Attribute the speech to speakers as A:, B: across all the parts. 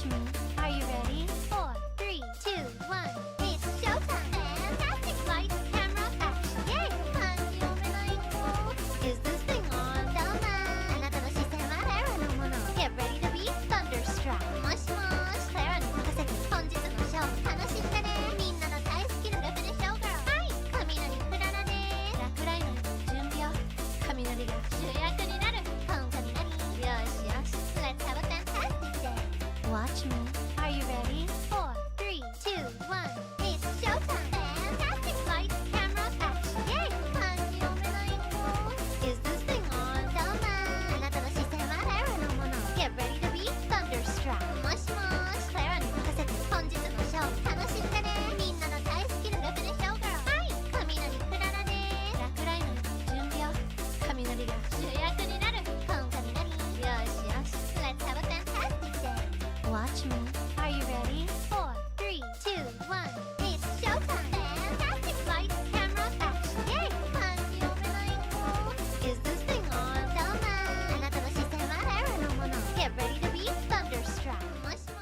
A: me. Are you ready? 4, 3, 2, 1. It's showtime! Fantastic lights, camera, action! Yay! 感じ読めない子 Is this thing on? Don't mind. あなたの視線はレアのもの Get ready to be thunderstruck. もしもし、クララに任せて本日のショー楽しんでね。みんなの大好きなルフネショーガール。はい、雷クララです。落雷の準備を。雷が主役になる。今雷。よしよし。Let's have a fantastic day. Watch me. Are you ready? 4, 3, 2, 1. It's showtime. Fantastic lights, camera, action. Yay! 感じ読めない子 Is this thing on? Don't mind. あなたの視線はレアのもの Get ready to be thunderstruck. もしもし、クララに任せて本日のショー楽しんでね。みんなの大好きなルフネショーガール。はい、雷クララです。落雷の準備を。雷が主役になる。今雷。よしよし。Let's have a fantastic day. Watch me. Are you ready? 4, 3, 2, 1. It's showtime. Fantastic lights, camera, action. Yay! 感じ読めない子 Is this thing on? Don't mind. あなたの視線はレアのもの Get ready to be thunderstruck. もしも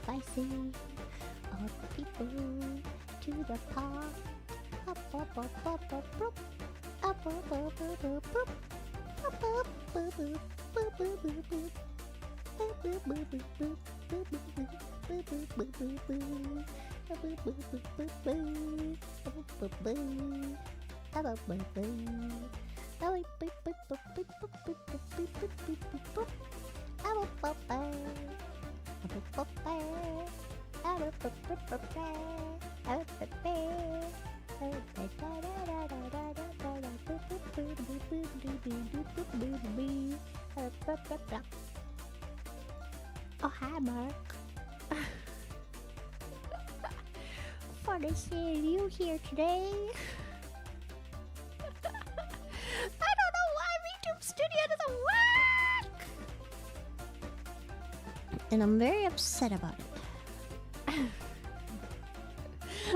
A: Sacrificing all the people to the park. Up, up, up, up, up, up. Up, up, up, up, up, up. Up, up, boop, boop, boop, boop, boop, boop. Boop, boop, boop, boop, boop. Boop, boop, boop, boop, boop, boop, boop, boop. Boop, boop, boop, boop, boop, boop. Boop, boop, boop. Boop, boop, boop, boop. Oh, beep, beep, beep, beep, beep, beep, beep, beep, beep, beep, beep, beep. Oh, boop, boop, boop. Boop, boop, boop. Oh, boop, boop, boop, boop, boop. Oh, boop, boop. Oh, da, da, da, da, da, da, da, da, da. Boop, boop, boop, boop, boop, boop, boop, boop, boop, boop, boop. Oh, boop, boop, boop. Oh, hi, Mark. Funny seeing you here today. I don't know why YouTube Studio doesn't work! And I'm very upset about it.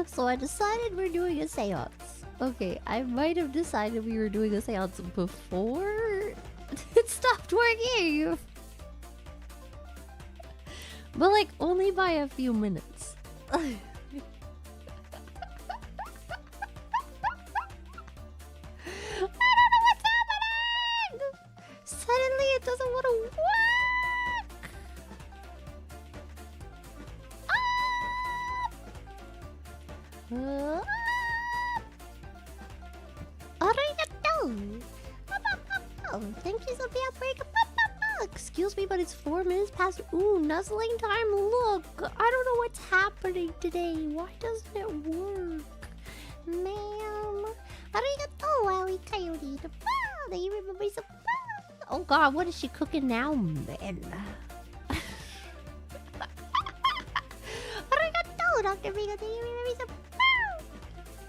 A: So I decided we're doing a seance. Okay, I might have decided we were doing a seance before it stopped working. But like, only by a few minutes. Suddenly it doesn't want to work! Arigato! Thank you, Sophia Break. Excuse me, but it's 4 minutes past. Ooh, nuzzling time. Look, I don't know what's happening today. Why doesn't it work? Ma'am. Arigato, Ali Coyote. Do you remember some? Oh god, what is she cooking now, man? Arigato, Dr. Migo. Do you remember some?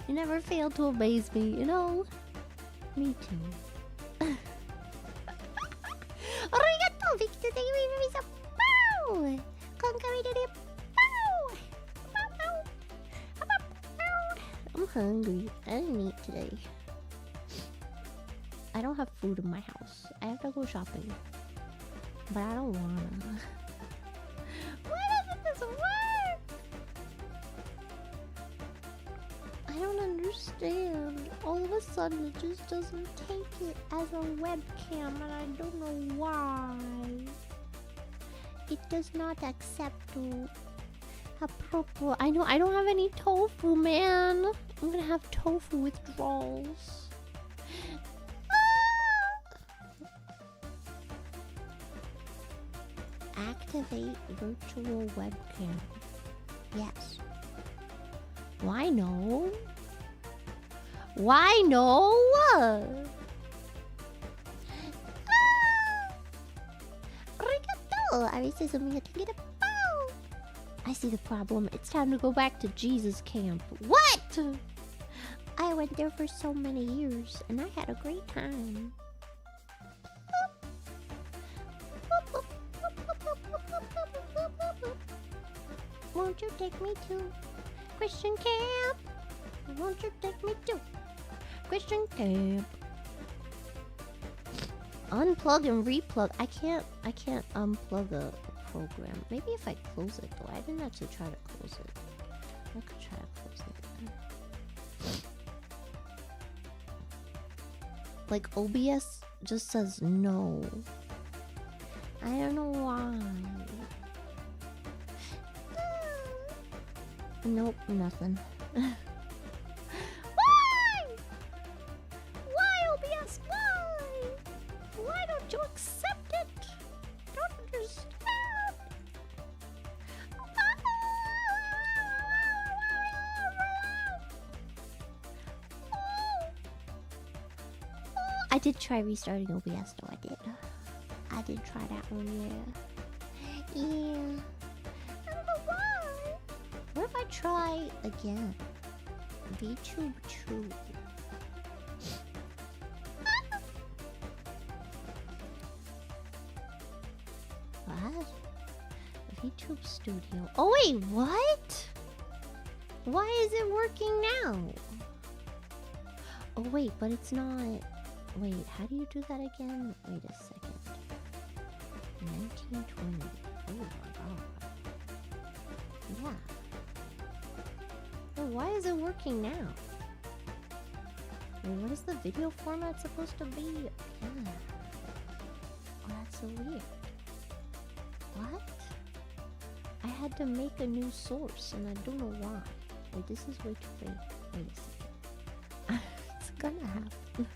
A: You never fail to amaze me, you know? Me too. Arigato, Victor. Do you remember some? I'm hungry. I didn't eat today. I don't have food in my house. I have to go shopping. But I don't wanna. Why doesn't this work? I don't understand. All of a sudden it just doesn't take it as a webcam and I don't know why. It does not accept appropriate. I know I don't have any tofu, man. I'm gonna have tofu withdrawals. Activate virtual webcam. Yes. Why no? Why no? Arigato! I see the problem. It's time to go back to Jesus camp. What?
B: I went there for so many years, and I had a great time. Won't you take me to Christian camp? Won't you take me to Christian camp? Unplug and replug. I can't unplug a program. Maybe if I close it though. I didn't actually try to close it. I could try to close it. Like OBS just says no. I don't know why. Nope, nothing. Why? Why OBS? Why? Why don't you accept it? Don't understand. I did try restarting OBS though, I did try that one, yeah. Yeah. I don't know why. What if I try again? VTube 2. What? VTube Studio. Oh wait, what? Why is it working now? Oh wait, but it's not. Wait, how do you do that again? Wait a second. 1920. Oh my god. Yeah. Oh, why is it working now? Wait, what is the video format supposed to be? Yeah. Oh, that's so weird. What? I had to make a new source and I don't know why. Wait, this is way too late. Wait a second. It's gonna happen.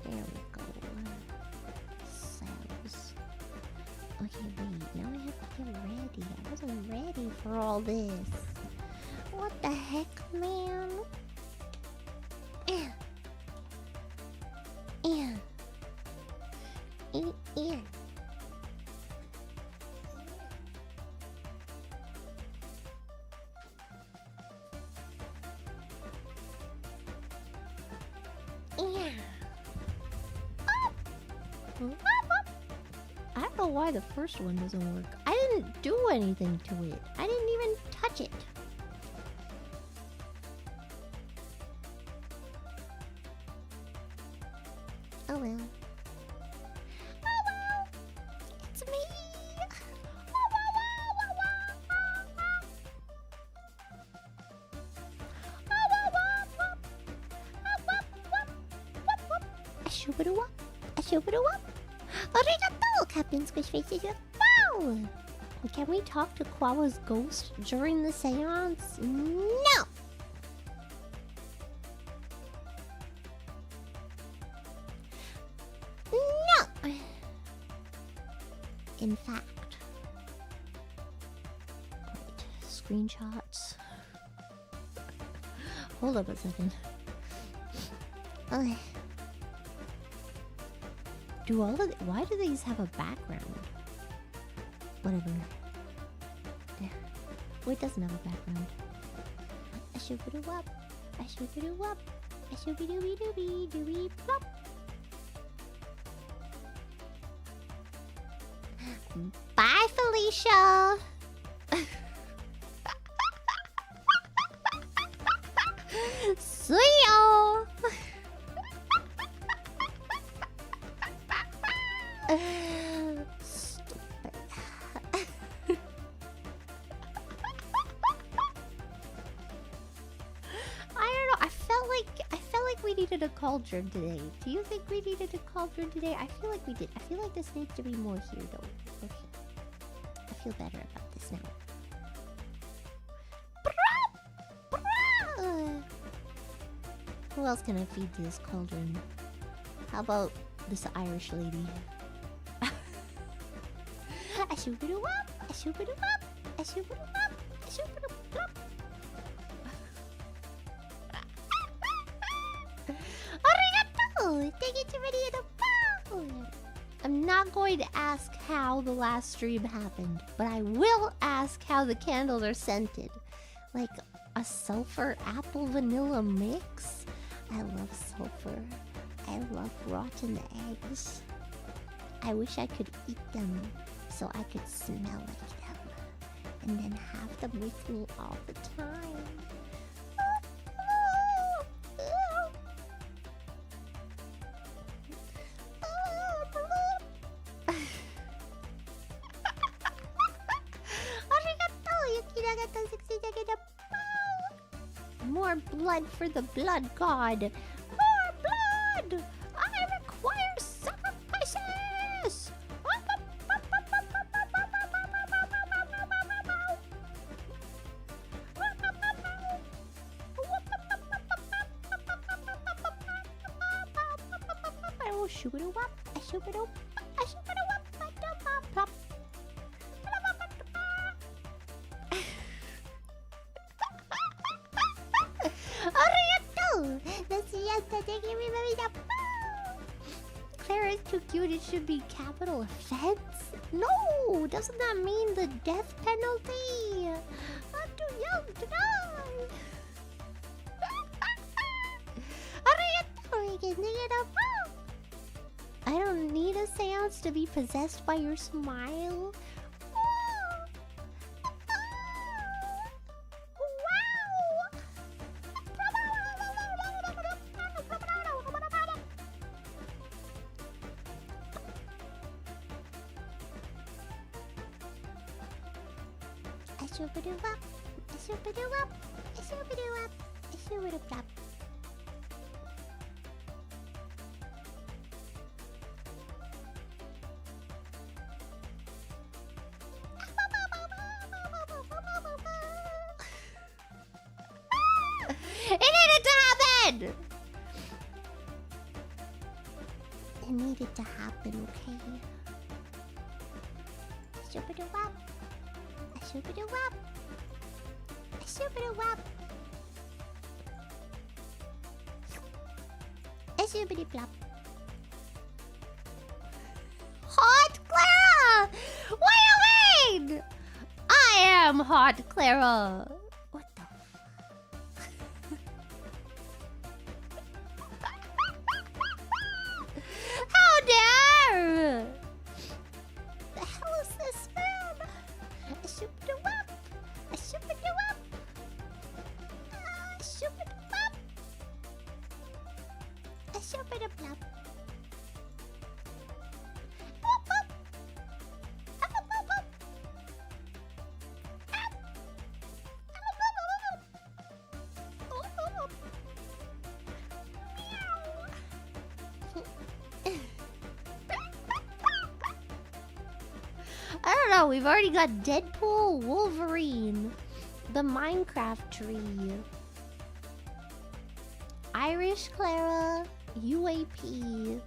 B: There we go. Cells. Okay, wait. Now I have to get ready. I wasn't ready for all this. What the heck, man? I don't know why the first one doesn't work. I didn't do anything to it. I didn't even touch it. Oh well. Oh well. It's me. A-shoo-ba-doo-wop. A-shoo-ba-doo-wop. Arigato, Captain Squishface. Wow. Can we talk to Kwawa's ghost during the seance? No. No. In fact. Wait, screenshots. Hold up a second. Okay. Do all of why do these have a background? Whatever. There. Oh, it doesn't have a background. A shoo-ba-doo-wop. A shoo-ba-doo-wop. A shoo-ba-doo-be-doo-be-doo-be plop. Bye, Felicia. See ya. Stupid. I don't know. I felt like we needed a cauldron today. Do you think we needed a cauldron today? I feel like we did. I feel like this needs to be more here though. Okay. I feel better about this now. Who else can I feed to this cauldron? How about this Irish lady? A shoo-ba-doo-wop, a shoo-ba-doo-wop, a shoo-ba-doo-wop, a shoo-ba-doo-wop. Arigato! Take it ready in the bowl! I'm not going to ask how the last stream happened, but I will ask how the candles are scented. Like a sulfur apple vanilla mix? I love sulfur. I love rotten eggs. I wish I could eat them so I could smell like them and then have them with me all the time. More blood for the blood god. More blood! I require sacrifices! Oh, shoot-a-wop, I shoot-a-wop, I shoot-a-wop, plop. Clara is too cute, it should be capital offense? No! Doesn't that mean the death penalty? I'm too young to die! I don't need a seance to be possessed by your smile. It needed to happen! It needed to happen, okay? Shoop-a-doo-wop. Shoop-a-doo-wop. Shoop-a-doo-wop. Shoop-a-doo-plop. Hot Clara! What do you mean? I am Hot Clara. What the How dare! The hell is this, man? A shoop-a-doo-wop. A shoop-a-doo-wop. A shoop-a-doo-wop. A shoop-a-doo-plop. I don't know, we've already got Deadpool, Wolverine, the Minecraft tree, Irish Clara, UAP,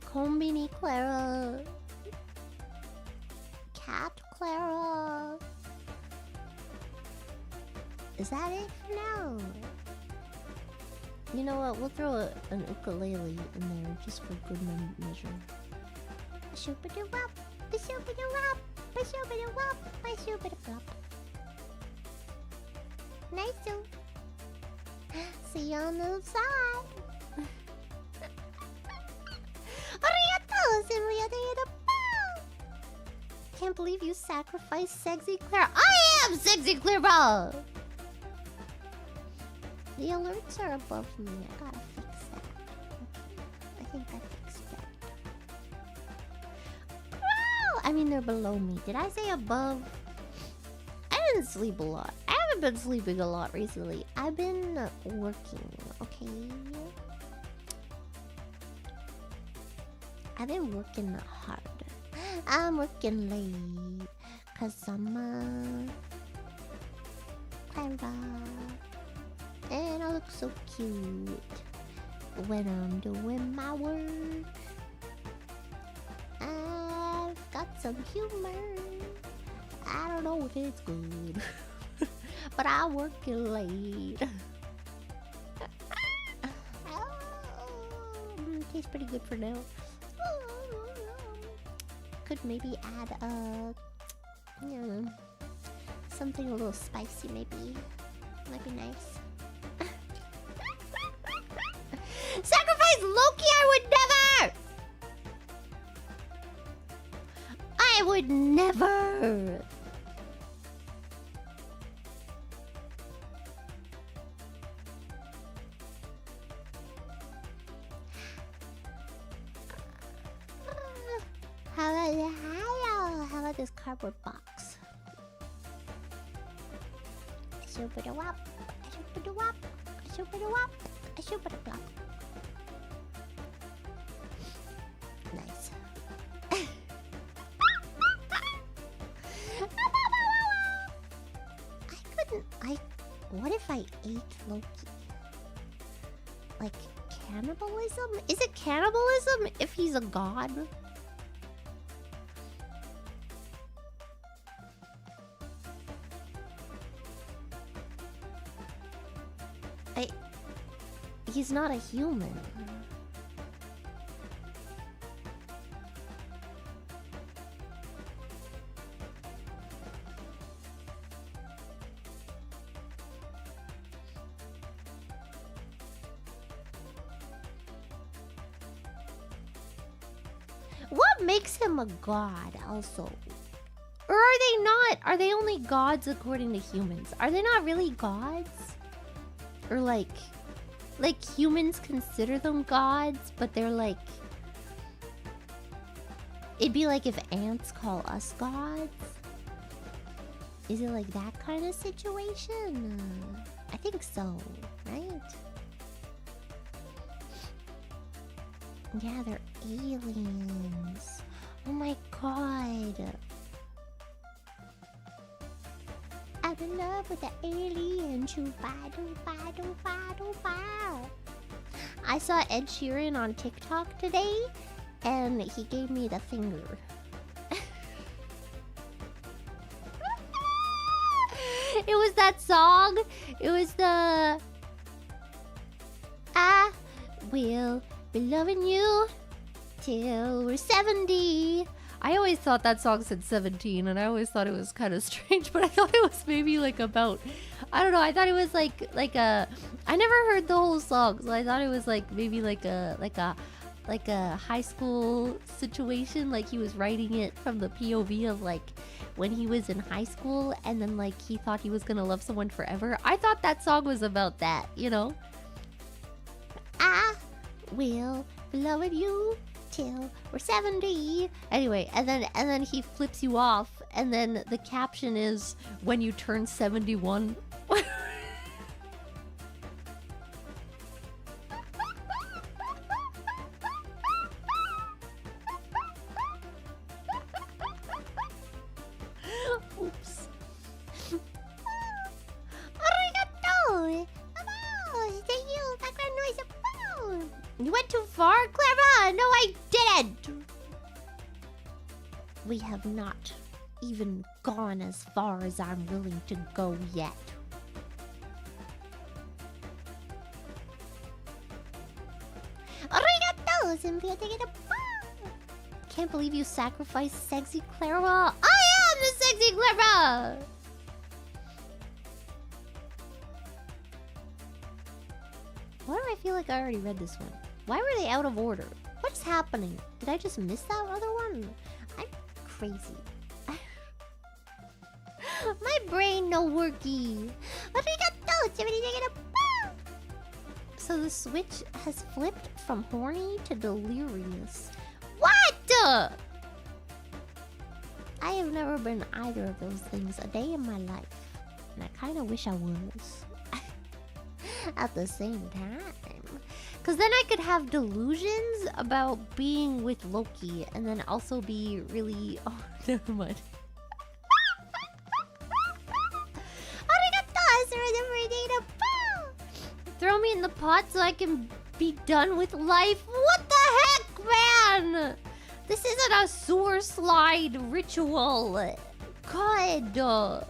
B: Combini Clara, Cat Clara. Is that it for now? You know what? We'll throw an ukulele in there just for good measure. Shoop-a-doo-wop, shoop-a-doo-wop, shoop-a-doo-wop, shoop-a-doo-plop. Nice too. See you on the other side. Can't believe you sacrificed Sexy Clara. I am Sexy Clara! The alerts are above me. I gotta fix that. Okay. I think I fixed that. Wow! I mean, they're below me. Did I say above? I didn't sleep a lot. I haven't been sleeping a lot recently. I've been working, okay? I've been working hard. I'm working late. Cause I'm Clara. And I look so cute when I'm doing my work. I've got some humor. I don't know if it's good, but I'm working late. tastes pretty good for now. Could maybe add something a little spicy maybe. Might be nice. Sacrifice Loki, I would never! How about this cardboard box? Shoop-a-da-wop, shoop-a-da-wop, shoop-a-da-wop, shoop-a-da-plop. Nice. What if I ate Loki? Like cannibalism? Is it cannibalism if he's a god? He's not a human. What makes him a god also? Or are they not? Are they only gods according to humans? Are they not really gods? Or like humans consider them gods, but they're like... It'd be like if ants call us gods. Is it like that kind of situation? I think so, right? Yeah, they're aliens. Oh my god. I'm in love with the alien. I saw Ed Sheeran on TikTok today, and he gave me the finger. It was that song. It was the... I will be loving you till we're 70. I always thought that song said 17, and I always thought it was kind of strange, but I thought it was maybe like about... I don't know, I thought it was like a... I never heard the whole song, so I thought it was like maybe like a high school situation, like he was writing it from the POV of like when he was in high school, and then like he thought he was gonna love someone forever. I thought that song was about that, you know? I will be loving you till we're 70. Anyway, and then he flips you off, and then the caption is when you turn 71. Oops. Arigato! Background noise. You went too far, Clara? No, I didn't! We have not even gone as far as I'm willing to go yet. Arigato! Can't believe you sacrificed sexy Clara. I am the sexy Clara! Why do I feel like I already read this one? Why were they out of order? What's happening? Did I just miss that other one? I'm crazy. My brain no worky. So the switch has flipped from horny to delirious. What? I have never been either of those things a day in my life. And I kind of wish I was. At the same time. Because then I could have delusions about being with Loki and then also be really... Oh, never mind. Throw me in the pot so I can be done with life. What the heck, man? This isn't a sewer slide ritual. God. Where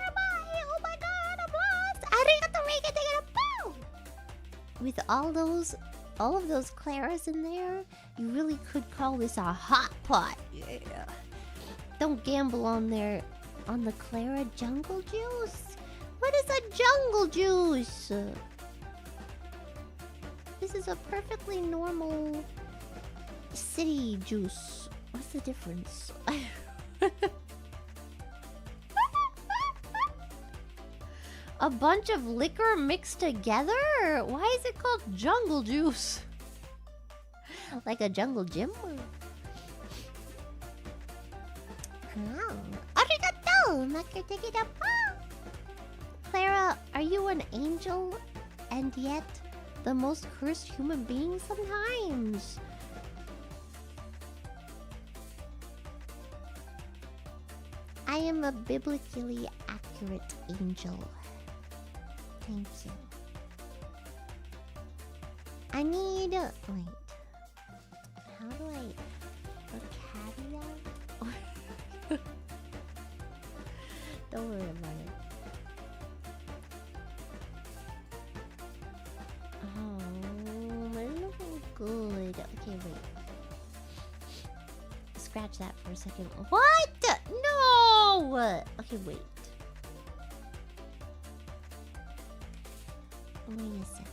B: am I? Oh my god, I'm with all of those Claras in there, you really could call this a hot pot. Yeah. Don't gamble on the Clara jungle juice. What is a jungle juice? This is a perfectly normal city juice. What's the difference? A bunch of liquor mixed together? Why is it called jungle juice? Like a jungle gym? Arigato! Clara, are you an angel and yet the most cursed human being sometimes? I am a biblically accurate angel. Thank you. I need... Wait. How do I... Vocabulary? Don't worry about it. Oh, I'm looking good. Okay, wait. Scratch that for a second. What? No! Okay, wait. Wait a second.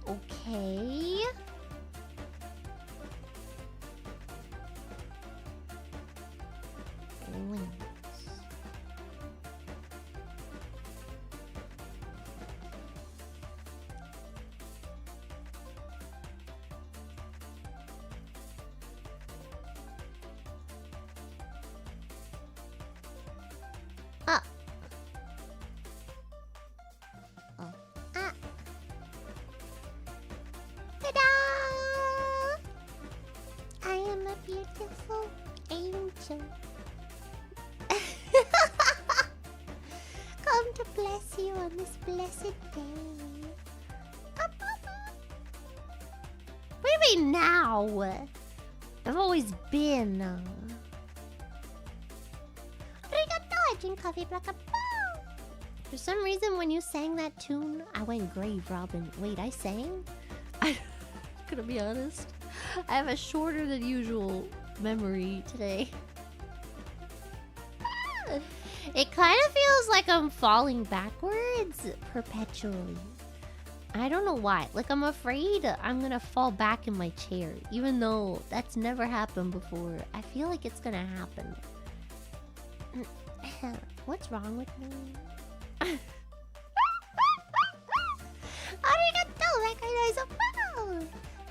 B: Okay. Wings. Ta-da! I am a beautiful angel. Come to bless you on this blessed day. What do you mean now? I've always been. Arigato, I drink coffee black a bow. For some reason, when you sang that tune, I went grave Robin. Wait, I sang? I'm gonna be honest. I have a shorter than usual memory today. It kind of feels like I'm falling backwards perpetually. I don't know why. Like, I'm afraid I'm gonna fall back in my chair. Even though that's never happened before. I feel like it's gonna happen. What's wrong with me?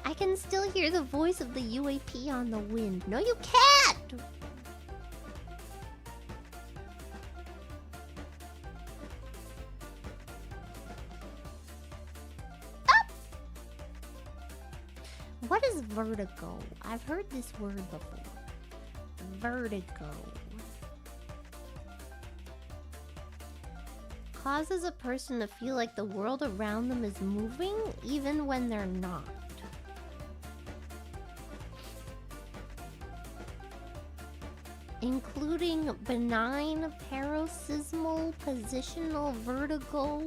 B: I can still hear the voice of the UAP on the wind. No, you can't! Up! What is vertigo? I've heard this word before. Vertigo. Causes a person to feel like the world around them is moving even when they're not. Including benign paroxysmal positional vertigo,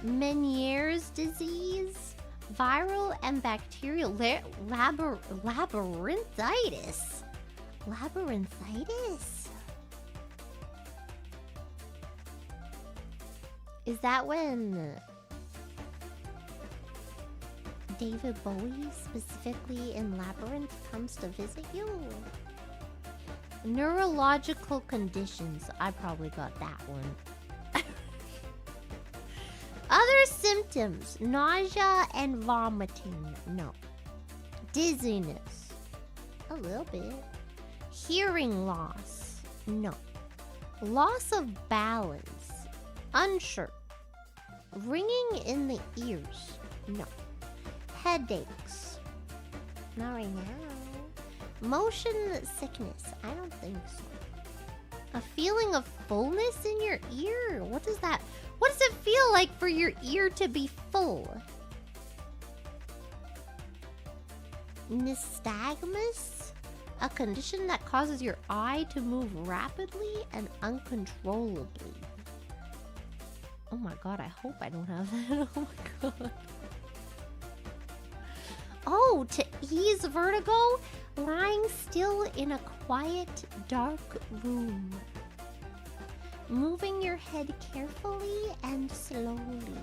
B: Meniere's disease, viral and bacterial labyrinthitis. Labyrinthitis? Is that when David Bowie, specifically in Labyrinth, comes to visit you? Neurological conditions. I probably got that one. Other symptoms. Nausea and vomiting. No. Dizziness. A little bit. Hearing loss. No. Loss of balance. Unsure. Ringing in the ears. No. Headaches. Not right now. Motion sickness. I don't think so. A feeling of fullness in your ear? What does that... What does it feel like for your ear to be full? Nystagmus? A condition that causes your eye to move rapidly and uncontrollably. Oh my god, I hope I don't have that. Oh my god. Oh, to ease vertigo, lying still in a quiet, dark room. Moving your head carefully and slowly.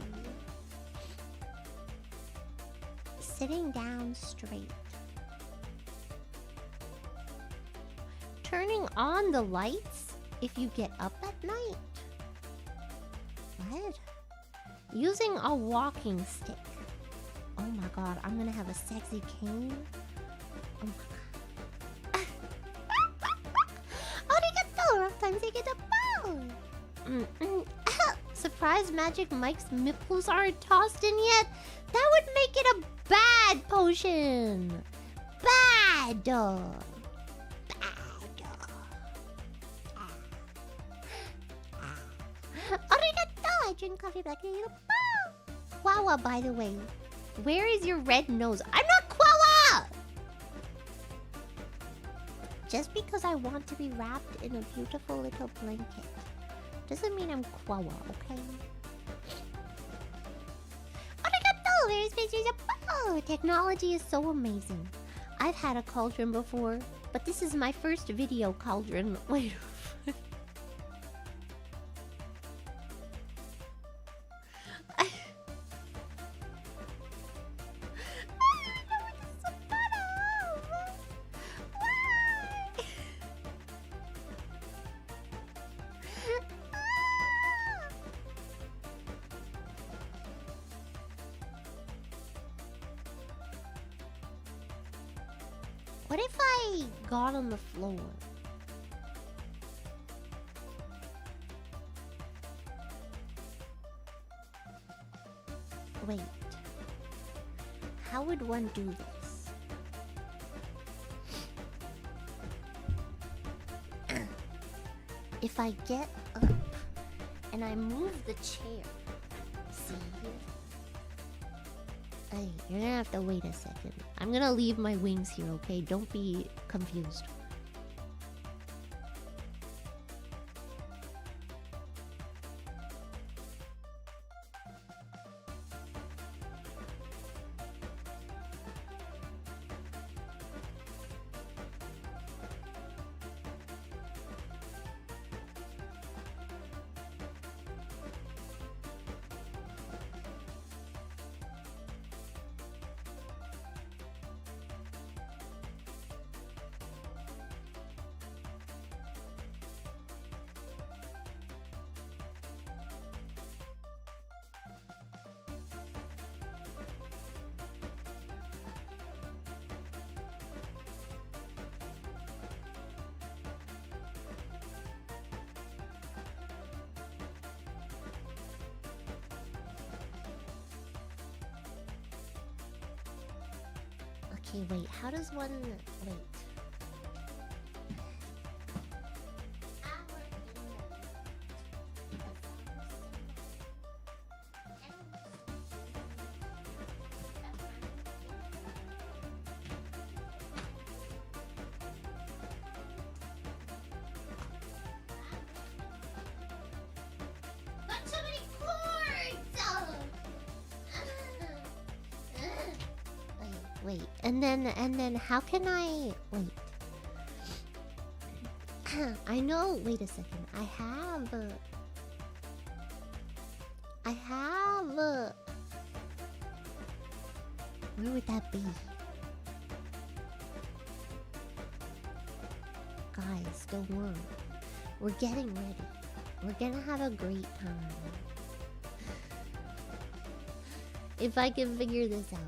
B: Sitting down straight. Turning on the lights if you get up at night. What? Using a walking stick. Oh my god, I'm gonna have a sexy cane. Oh my god. Arigato! Surprise Magic Mike's nipples aren't tossed in yet? That would make it a bad potion! Bad! Arigato! I drink coffee black. Wawa, by the way. Where is your red nose? I'm not Quella! Just because I want to be wrapped in a beautiful little blanket doesn't mean I'm Quella, okay? Arigato! There's pictures of... Oh, technology is so amazing. I've had a cauldron before, but this is my first video cauldron. Wait... What if I got on the floor? Wait. How would one do this? If I get up and I move the chair. See here? Hey, you're gonna have to wait a second. I'm gonna leave my wings here, okay? Don't be confused. Okay, wait, how does one... Wait.
A: Got so many cords!
B: Wait, and then how can I... Wait. I know... Wait a second. I have... Where would that be? Guys, don't worry. We're getting ready. We're gonna have a great time. If I can figure this out.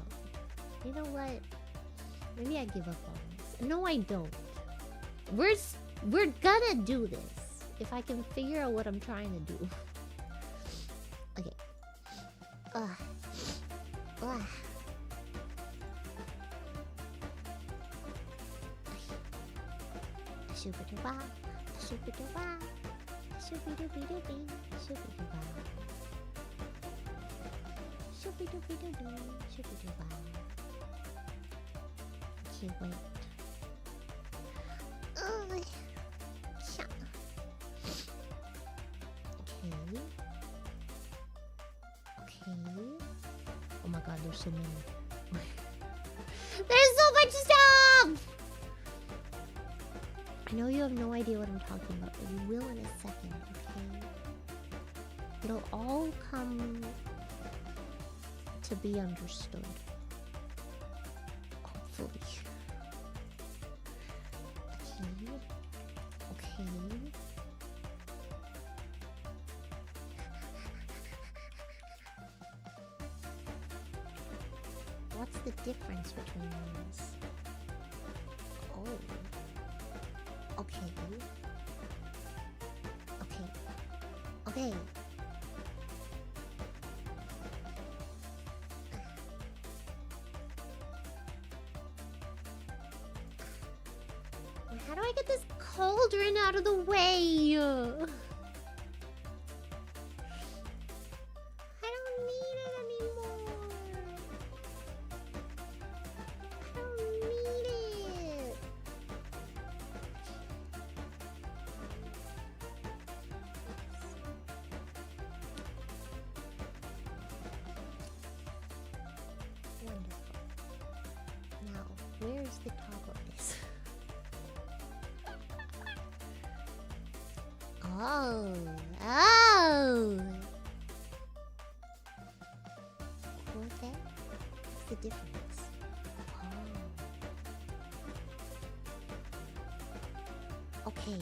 B: You know what? Maybe I give up on this. No, I don't. We're gonna do this. If I can figure out what I'm trying to do. Okay. Shoo-ba-doo-ba, shoo-ba-doo-ba, shoo-ba-doo-be-doo-be, shoo-ba-doo-ba. Shoo-ba-doo-be-doo-doo, shoo-ba-doo-ba. Okay, wait. Yeah. Okay. Okay. Oh my god, there's so many. There's so much stuff! I know you have no idea what I'm talking about, but you will in a second, okay? It'll all come to be understood. Hopefully. Okay. Okay. What's the difference between these? Oh. Okay. Okay. Okay. How do I get this cauldron out of the way? I don't need it anymore. I don't need it. Wonderful. Now, where's the top of this? Oh, oh. Okay. What's the difference? Oh. Okay.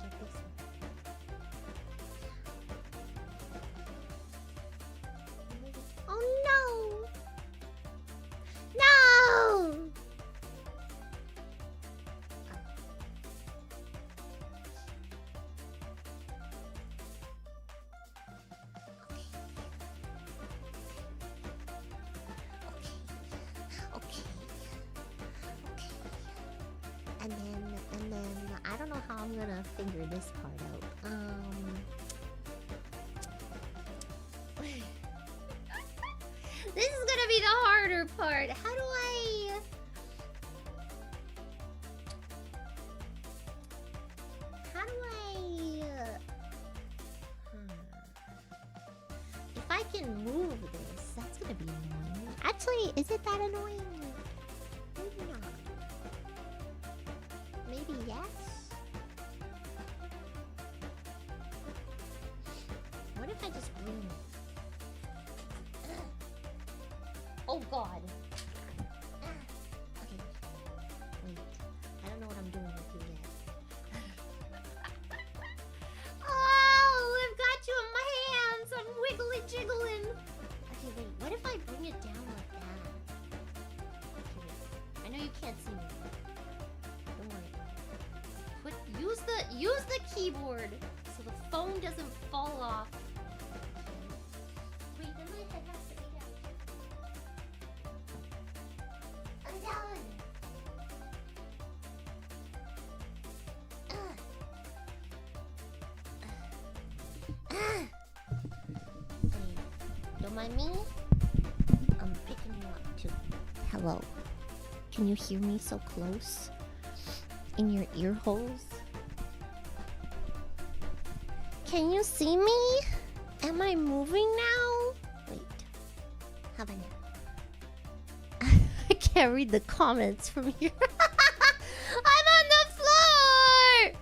B: Get this one. Oh no! No! And then I don't know how I'm gonna figure this part out. This is gonna be the harder part. How do I? If I can move this, that's gonna be annoying. Actually, is it that annoying? Maybe not. Maybe yes? What if I just bring it? Oh god! Okay. Wait. I don't know what I'm doing with you yet. Oh! I've got you in my hands! I'm wiggly jiggling! Okay, wait. What if I bring it down like that? Okay, wait. I know you can't see me. Don't worry. Use the keyboard so the phone doesn't fall off. Wait, then my head has to be down. I'm done. Wait, don't mind me. I'm picking you up too. Hello. Can you hear me so close? In your ear holes? Can you see me? Am I moving now? Wait. How about now? I can't read the comments from here. I'm on the floor!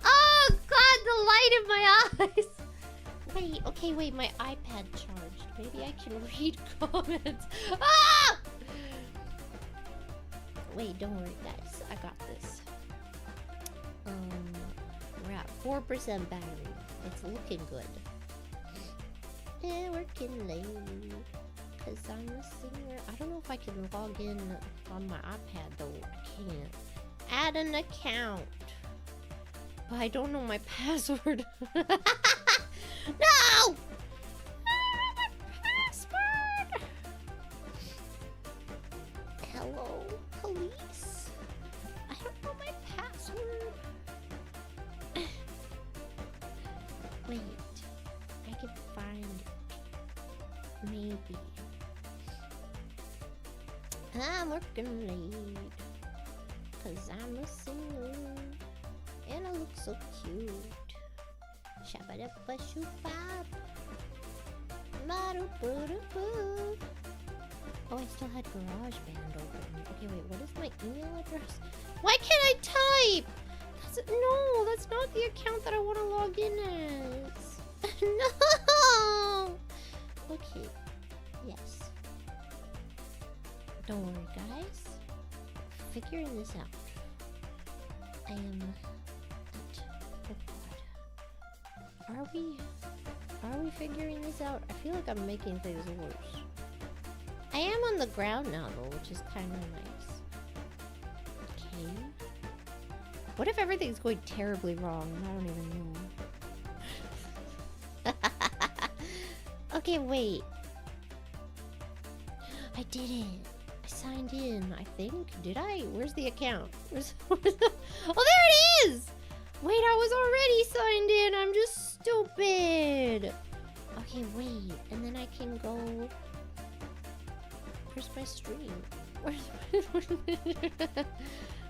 B: Oh god, the light in my eyes! Wait, okay, wait, my iPad charged. Maybe I can read comments. Ah! Wait, don't worry, guys. I got this. We're at 4% battery. It's looking good. And working late. Cause I'm a singer. I don't know if I can log in on my iPad though. I can't. Add an account. But I don't know my password. No! Password! Hello, police? I don't know my password. Wait, I can find it. Maybe. I'm working late. Cause I'm a singer. And I look so cute. Shabba-dabba-shoo-bop. Ba-do-boo-do-boo. Oh, I still had GarageBand open. Okay, wait, what is my email address? Why can't I type? No, that's not the account that I want to log in as. No! Okay, yes. Don't worry, guys. Figuring this out. I am at... Oh god. Are we figuring this out? I feel like I'm making things worse. I am on the ground now though, which is kind of nice. Okay. What if everything's going terribly wrong? I don't even know. Okay, wait. I did it. I signed in, I think. Did I? Where's the account? Oh, there it is! Wait, I was already signed in. I'm just stupid. Okay, wait. And then I can go... Where's my stream?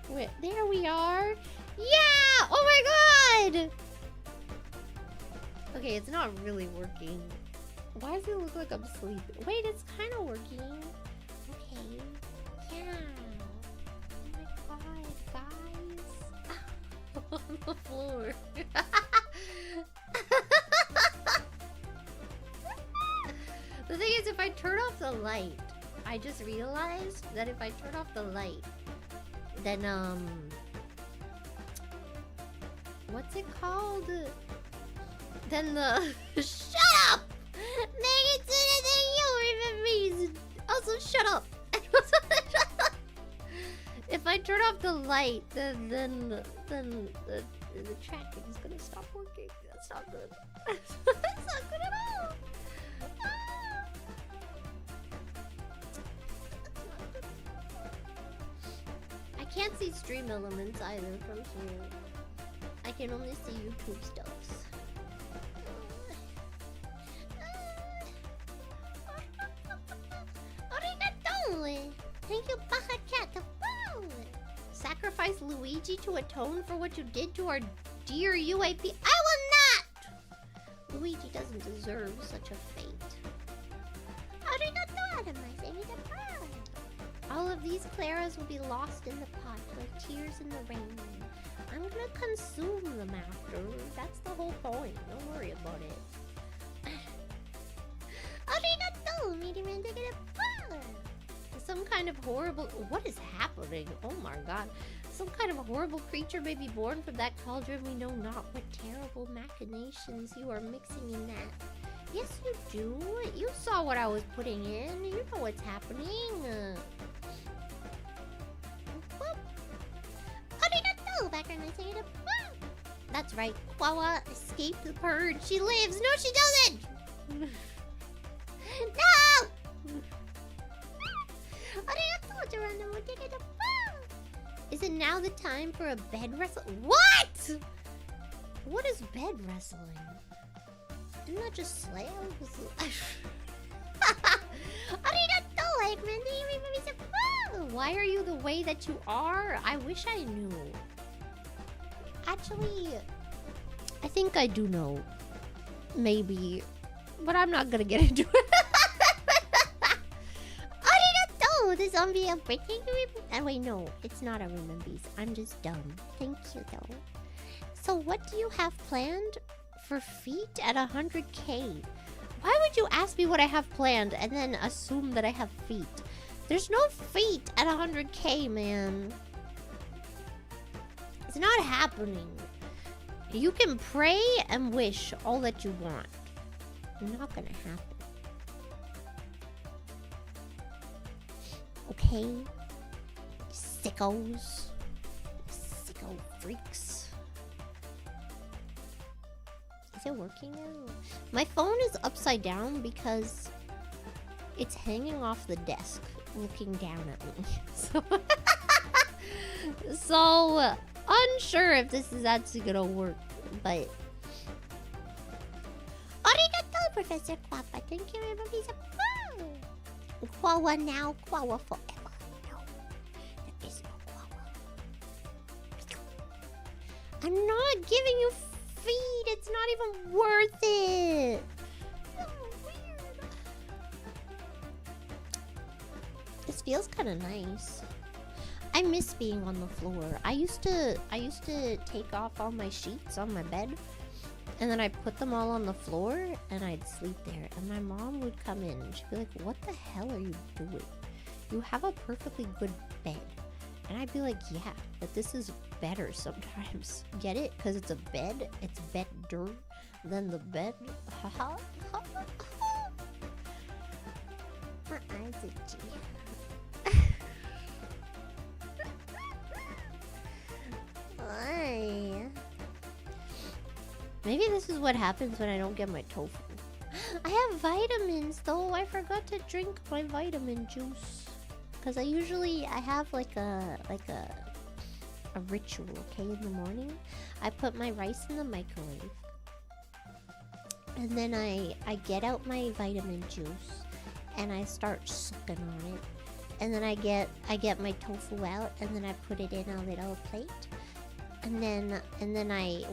B: Wait, there we are. Yeah! Oh my god! Okay, it's not really working. Why does it look like I'm sleeping? Wait, it's kind of working. Okay. Yeah. Oh my god, guys. On the floor. The thing is, if I turn off the light, I just realized that if I turn off the light, then, what's it called? Then the... Shut up! Make it sooner than you remember. Also, shut up! If I turn off the light, then the tracking is gonna stop working. That's not good. That's not good at all! I can't see stream elements either from here. I can only see YouTube stuffs. Arigato! Thank you, Baja Cat. Sacrifice Luigi to atone for what you did to our dear UAP. I will not! Luigi doesn't deserve such a fate. Arigato! All of these Claras will be lost in the pot like tears in the rain. I'm gonna consume them after. That's the whole point. Don't worry about it. Arigato! Some kind of horrible... What is happening? Oh my god. Some kind of horrible creature may be born from that cauldron. We know not what terrible machinations you are mixing in that. Yes, you do. You saw what I was putting in. You know what's happening. That's right. Quawa escaped the purge. She lives. No, she doesn't. No! Is it now the time for a bed wrestle? What? What is bed wrestling? Isn't that just slams? Why are you the way that you are? I wish I knew. Actually, I think I do know. Maybe. But I'm not gonna get into it. Arigato! The zombie are breaking and wait, no. It's not a remembies. I'm just dumb. Thank you, though. So what do you have planned for feet at 100k? Why would you ask me what I have planned and then assume that I have feet? There's no feet at 100k, man. It's not happening. You can pray and wish all that you want. Not gonna happen. Okay? Sickos. Sicko freaks. Is it working now? My phone is upside down because it's hanging off the desk, looking down at me. So unsure if this is actually gonna work, but... Arigato, Professor Quappa. Thank you, everybody. Quawa now, Quawa forever. I'm not giving you feed. It's not even worth it. So weird. This feels kind of nice. I miss being on the floor. I used to take off all my sheets on my bed, and then I'd put them all on the floor, and I'd sleep there. And my mom would come in, and she'd be like, "What the hell are you doing? You have a perfectly good bed." And I'd be like, "Yeah, but this is better sometimes. Get it? Because it's a bed. It's better than the bed." My eyes itchy. Why? Maybe this is what happens when I don't get my tofu. I have vitamins though. I forgot to drink my vitamin juice. Cause I have like a ritual, okay, in the morning. I put my rice in the microwave. And then I get out my vitamin juice and I start sucking on it. And then I get my tofu out and then I put it in a little plate. And then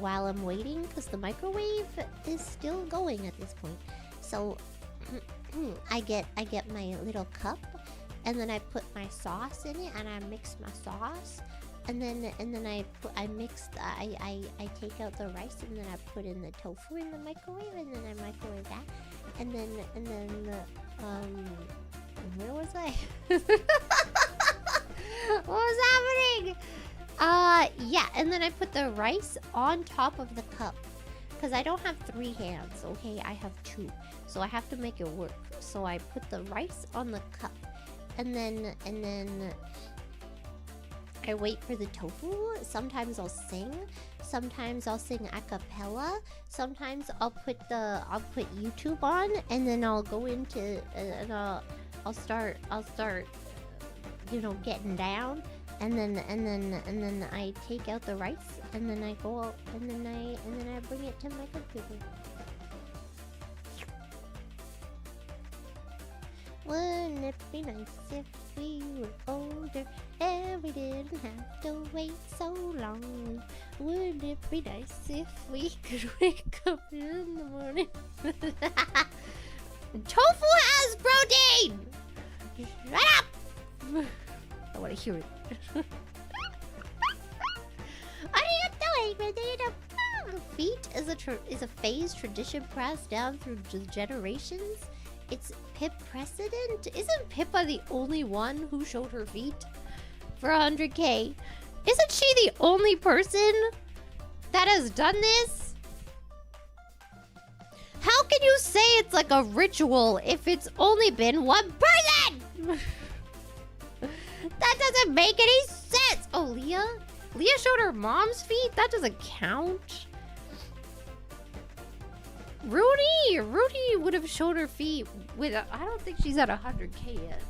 B: while I'm waiting, because the microwave is still going at this point, so I get my little cup, and then I put my sauce in it, and I mix my sauce, and then I take out the rice, and then I put in the tofu in the microwave, and then I microwave that, and then where was I? What was happening? Yeah, and then I put the rice on top of the cup. Because I don't have 3 hands, okay? I have 2. So I have to make it work. So I put the rice on the cup. And then I wait for the tofu. Sometimes I'll sing. Sometimes I'll sing a cappella. Sometimes I'll put YouTube on, and then I'll go into and I'll start getting down. And then I take out the rice, and then I go out, and then I bring it to my computer. Wouldn't it be nice if we were older and we didn't have to wait so long? Wouldn't it be nice if we could wake up in the morning? Tofu has protein! Shut up! I want to hear it. What are you doing, Renata? Feet is a phase tradition passed down through generations. It's Pip precedent. Isn't Pippa the only one who showed her feet for 100K? Isn't she the only person that has done this? How can you say it's like a ritual if it's only been one person? That doesn't make any sense. Oh, Leah? Leah showed her mom's feet? That doesn't count. Rudy would have showed her feet with I don't think she's at 100K yet.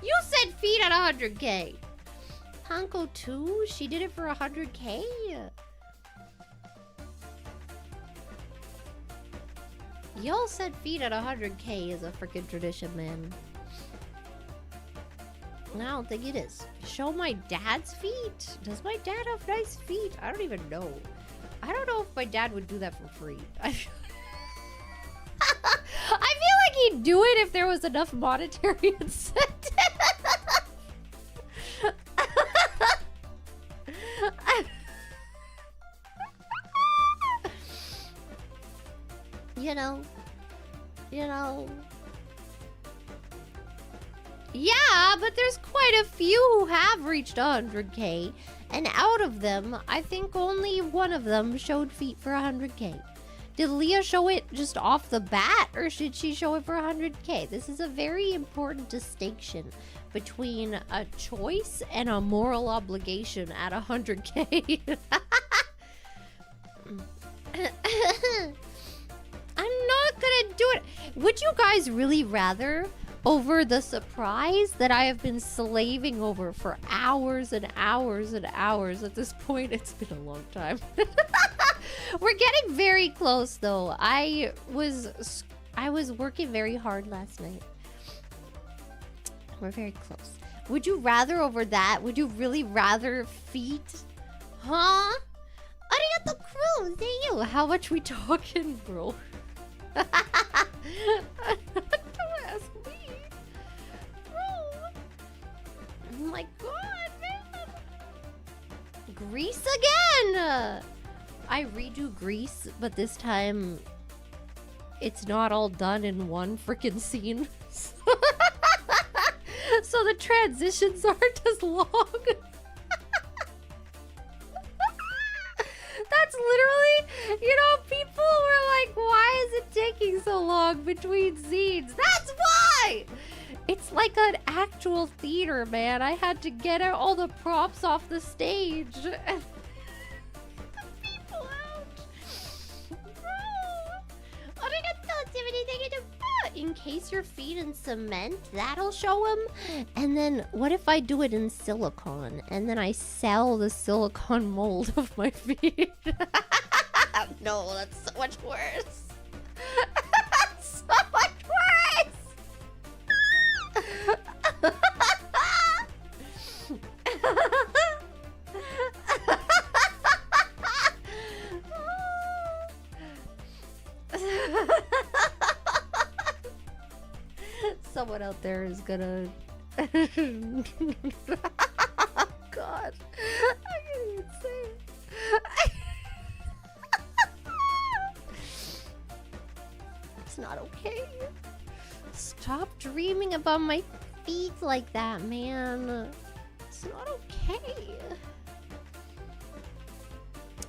B: You said feet at 100K. Hanko too? She did it for 100K? Y'all said feet at 100K is a freaking tradition, man. I don't think it is. Show my dad's feet? Does my dad have nice feet? I don't even know. I don't know if my dad would do that for free. I feel like he'd do it if there was enough monetary incentive. You know. Yeah, but there's quite a few who have reached 100K. And out of them, I think only one of them showed feet for 100K. Did Leah show it just off the bat, or should she show it for 100K? This is a very important distinction between a choice and a moral obligation at 100K. I'm not gonna do it. Would you guys really rather over the surprise that I have been slaving over for hours and hours and hours? At this point, it's been a long time. We're getting very close, though. I was working very hard last night. We're very close. Would you rather over that? Would you really rather feet? Huh? Arigato crew, see you. How much we talking, bro? Don't ask me. Bro. Oh my god, man. Grease again! I redo Grease, but this time it's not all done in one freaking scene. So the transitions aren't as long. That's literally, you know, people were like, why is it taking so long between scenes? That's why! It's like an actual theater, man. I had to get all the props off the stage. And the people out. Bro. Encase your feet in cement, that'll show them. And then what if I do it in silicone and then I sell the silicone mold of my feet? No, that's so much worse. That's so much worse. Someone out there is gonna... God. I can't even say it. It's not okay. Stop dreaming about my feet like that, man. It's not okay.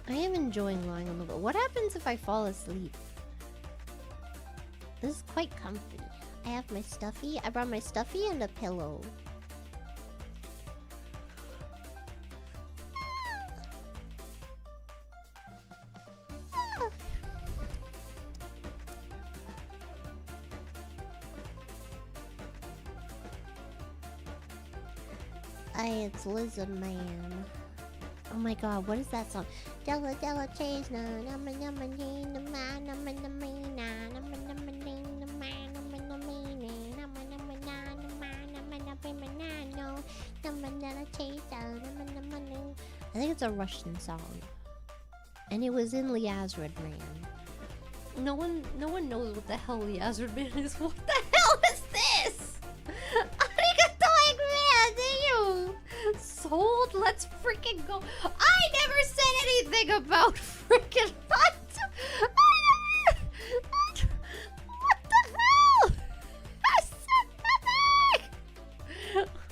B: I am enjoying lying on the floor. What happens if I fall asleep? This is quite comfy. I have my stuffy. I brought my stuffy and a pillow. It's Lizard Man. Oh my god, what is that song? Della Della Chase na numma numma nee numma numma numma na numma numma nee numma numma numma nee numma numma na numma numma numma na no numma Della Chase numma numma nee. I think it's a Russian song. And it was in Liazard Man. No one knows what the hell Liazard Man is. What the hell is this? Sold? Let's freaking go. I never said anything about freaking what? What the hell? I said nothing.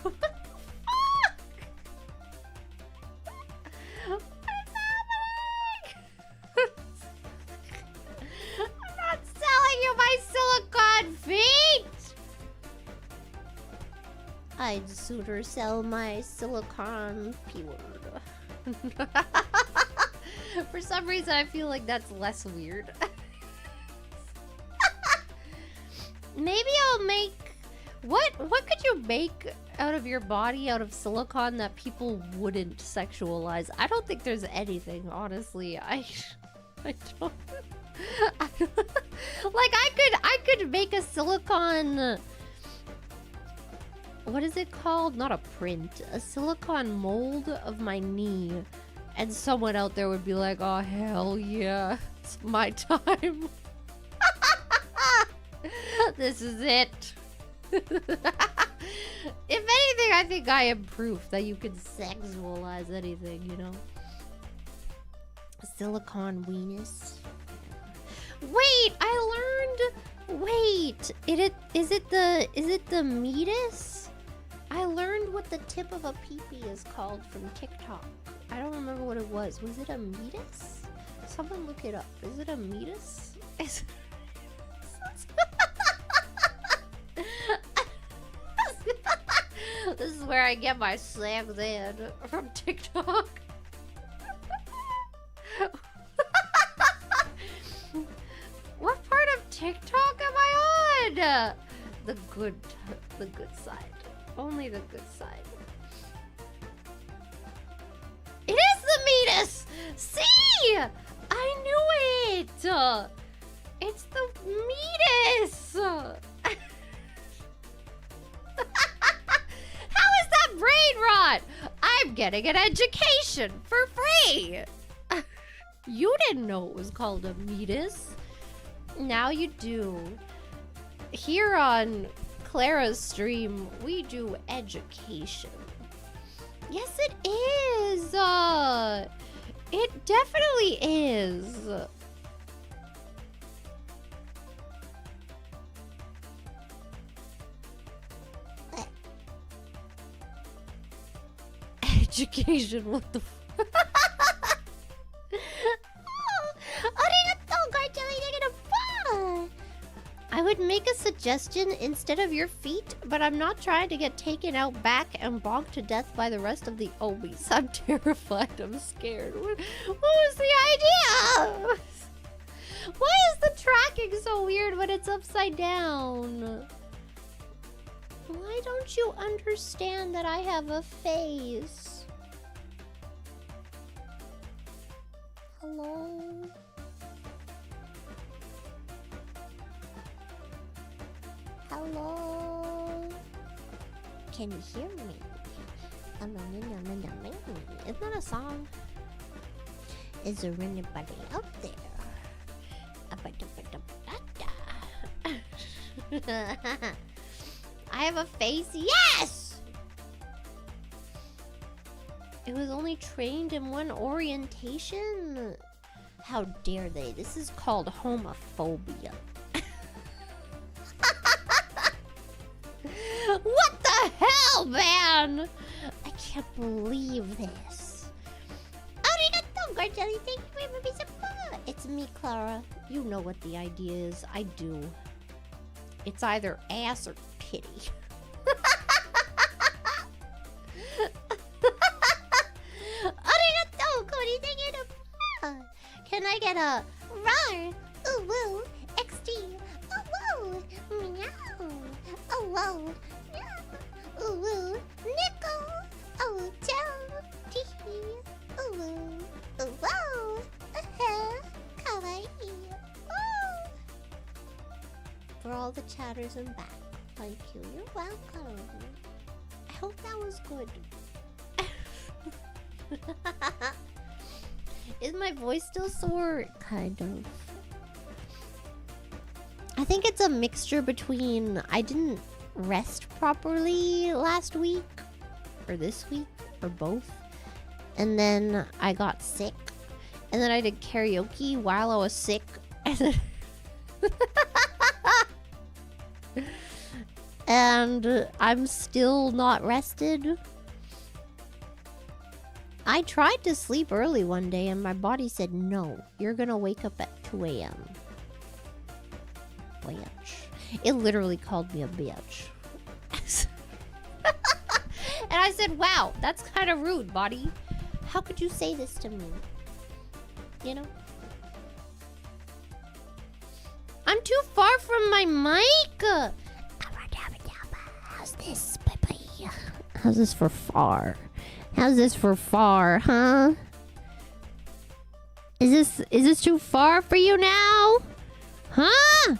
B: What the fuck? What's happening? I'm not selling you my silicone feet. I'd sooner sell my silicone p-word. For some reason, I feel like that's less weird. Maybe I'll make... What could you make out of your body, out of silicone, that people wouldn't sexualize? I don't think there's anything, honestly. I don't... Like, I could make a silicone... What is it called? Not a print. A silicone mold of my knee. And someone out there would be like, oh, hell yeah. It's my time. This is it. If anything, I think I am proof that you can sexualize anything, you know? A silicone weenus. Wait, I learned... Wait, is it the meatus? I learned what the tip of a peepee is called from TikTok. I don't remember what it was. Was it a meatus? Someone look it up. Is it a meatus? This is where I get my slangs in from TikTok. What part of TikTok am I on? The good side. Only the good side. It is the meatus! See! I knew it! It's the meatus! How is that brain rot. I'm getting an education for free. You didn't know it was called a meatus. Now you do. Here on Clara's stream, we do education. Yes, it is. It definitely is. Education, what the I would make a suggestion instead of your feet, but I'm not trying to get taken out back and bonked to death by the rest of the Obis. I'm terrified. I'm scared. What was the idea? Why is the tracking so weird when it's upside down? Why don't you understand that I have a face? Hello? Hello? Can you hear me? Isn't that a song? Is there anybody out there? I have a face? Yes! It was only trained in one orientation? How dare they? This is called homophobia. What the hell, man? I can't believe this. Arigato, Garjelly. Thank you for your support. It's me, Clara. You know what the idea is. I do. It's either ass or pity. Arigato, Cody. Thank you. Can I get a roar? Ooh, woo. XD. Ooh, woo. Meow. Oh, whoa. Yeah. Ooh, woo. Nickel. Oh, Joe. Tee. Ooh, woo. Ooh, whoa. Kawaii. Ooh. For all the chatters and back. Thank you. You're welcome. I hope that was good. Is my voice still sore? Kind of. I think it's a mixture between I didn't rest properly last week, or this week, or both. And then I got sick. And then I did karaoke while I was sick. And then and I'm still not rested. I tried to sleep early one day and my body said, no, you're gonna wake up at 2 a.m. Bitch. It literally called me a bitch. And I said, wow, that's kind of rude, body. How could you say this to me? You know? I'm too far from my mic. How's this, baby? How's this for far? How's this for far, huh? Is this too far for you now? Huh?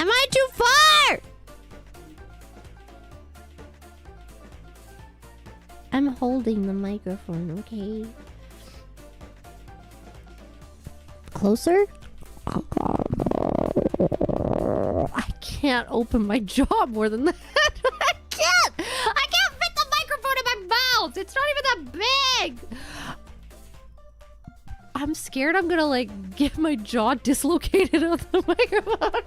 B: Am I too far? I'm holding the microphone, okay? Closer? I can't open my jaw more than that. I can't fit the microphone in my mouth. It's not even that big. I'm scared I'm gonna like get my jaw dislocated on the microphone.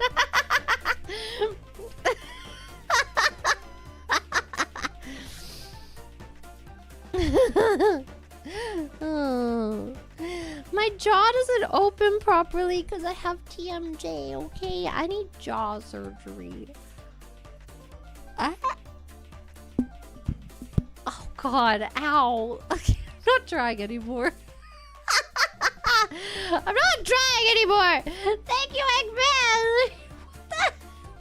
B: Oh. My jaw doesn't open properly because I have TMJ, okay? I need jaw surgery. Ah. Oh god, ow. Okay, I'm not trying anymore. I'm not trying anymore. Thank you, Eggman.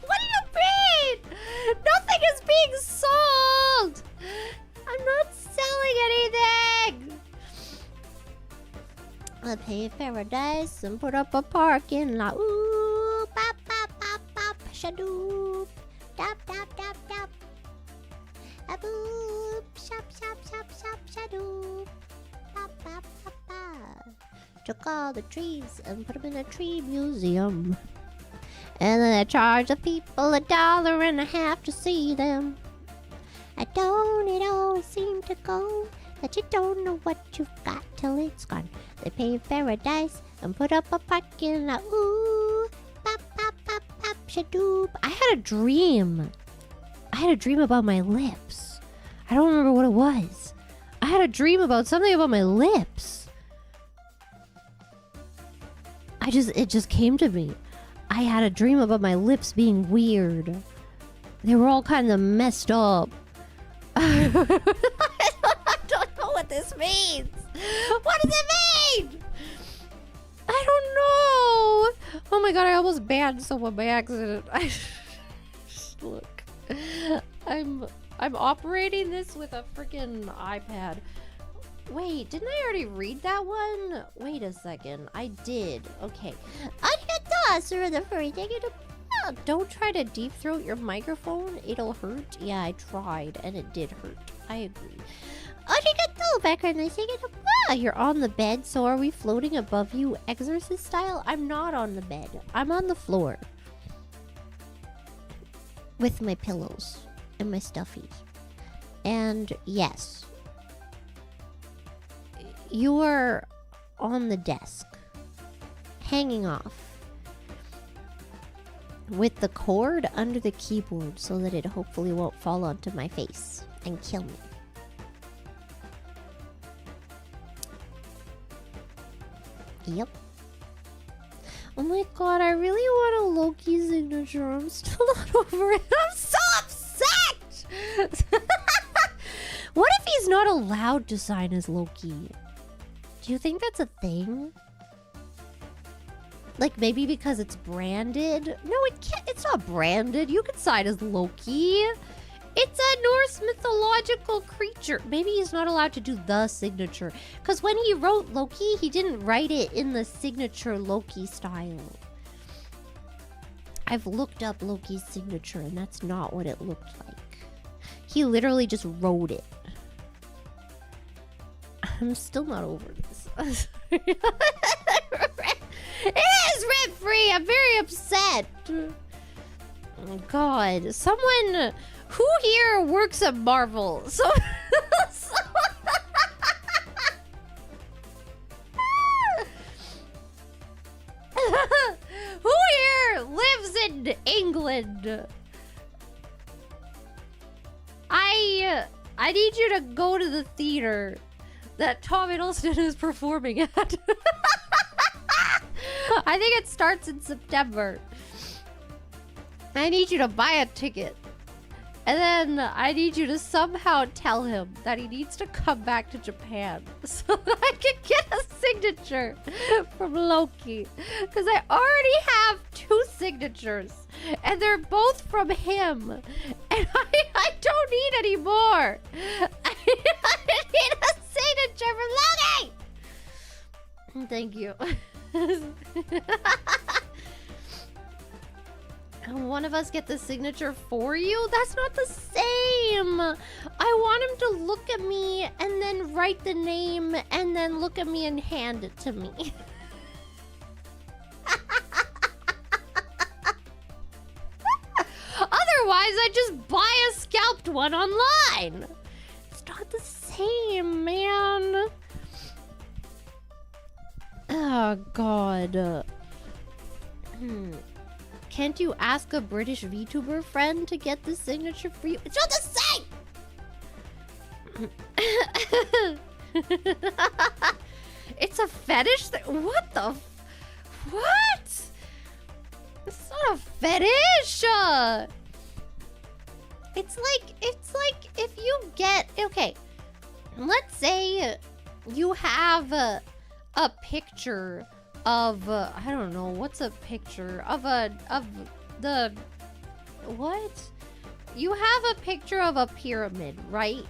B: What do you mean? Nothing is being sold. I'm not selling anything. I pay paradise and put up a parking lot. Ooh, pop, pop, pop, pop, shadoop. Dap, dap, dap, dap. Aboo. took all the trees and put them in a tree museum. And then I charged the people $1.50 to see them. Don't it always seem to go that you don't know what you've got till it's gone? They paved paradise and put up a parking lot. Ooh, pop, pop, pop, pop, shadoop. I had a dream. I had a dream about my lips. I don't remember what it was. I had a dream about something about my lips. It just came to me. I had a dream about my lips being weird. They were all kind of messed up. I don't know what this means. What does it mean? I don't know. Oh my god, I almost banned someone by accident. Look. I'm operating this with a freaking iPad. Wait, didn't I already read that one? Wait a second. I did. Okay. Don't try to deep throat your microphone. It'll hurt. Yeah, I tried and it did hurt. I agree. You're on the bed, so are we floating above you exorcist style? I'm not on the bed. I'm on the floor. With my pillows and my stuffies. And yes. You are on the desk. Hanging off. With the cord under the keyboard so that it hopefully won't fall onto my face and kill me. Yep. Oh my god, I really want a Loki signature. I'm still not over it. I'm so upset! What if he's not allowed to sign as Loki? Do you think that's a thing? Like maybe because it's branded? No, it can't. It's not branded. You can sign as Loki. It's a Norse mythological creature. Maybe he's not allowed to do the signature. Because when he wrote Loki, he didn't write it in the signature Loki style. I've looked up Loki's signature and that's not what it looked like. He literally just wrote it. I'm still not over this. It is rent-free. I'm very upset. Oh god. Someone... Who here works at Marvel? So... Who here lives in England? I need you to go to the theater that Tom Hiddleston is performing at. I think it starts in September. I need you to buy a ticket. And then I need you to somehow tell him that he needs to come back to Japan so that I can get a signature from Loki. Because I already have 2 signatures. And they're both from him. And I don't need any more. I need a signature from Loki. Thank you. One of us get the signature for you? That's not the same. I want him to look at me and then write the name and then look at me and hand it to me. Otherwise, I just buy a scalped one online. It's not the same, man. Oh, God. Can't you ask a British VTuber friend to get the signature for you? It's not the same! It's a fetish thing? What the what? It's not a fetish! It's like if you get... Okay, let's say you have a picture of I don't know, what's a picture of the what? You have a picture of a pyramid, right?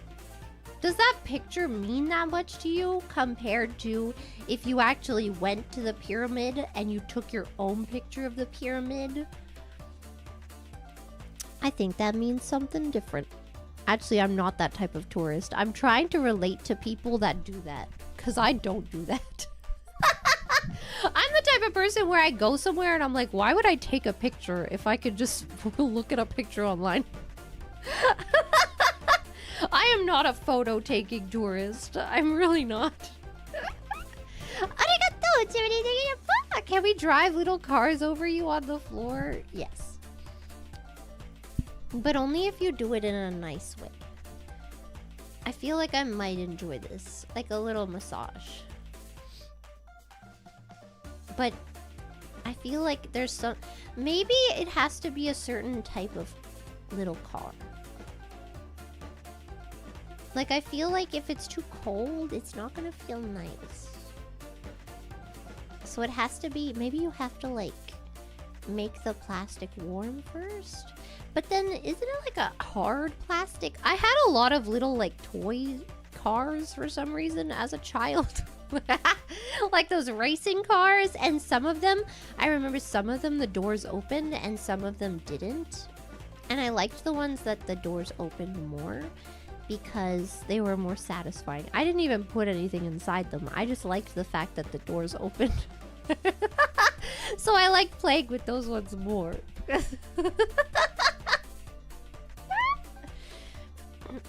B: Does that picture mean that much to you compared to if you actually went to the pyramid and you took your own picture of the pyramid? I think that means something different. Actually, I'm not that type of tourist. I'm trying to relate to people that do that because I don't do that. type of person where I go somewhere and I'm like, why would I take a picture if I could just look at a picture online? I am not a photo-taking tourist. I'm really not. Arigato! Can we drive little cars over you on the floor? Yes. But only if you do it in a nice way. I feel like I might enjoy this. Like a little massage. But I feel like there's some... Maybe it has to be a certain type of little car. Like, I feel like if it's too cold, it's not gonna feel nice. So it has to be... Maybe you have to, like, make the plastic warm first? But then, isn't it like a hard plastic? I had a lot of little, like, toy cars for some reason as a child. Like those racing cars, and some of them, I remember some of them the doors opened and some of them didn't. And I liked the ones that the doors opened more because they were more satisfying. I didn't even put anything inside them. I just liked the fact that the doors opened. So I liked playing with those ones more. They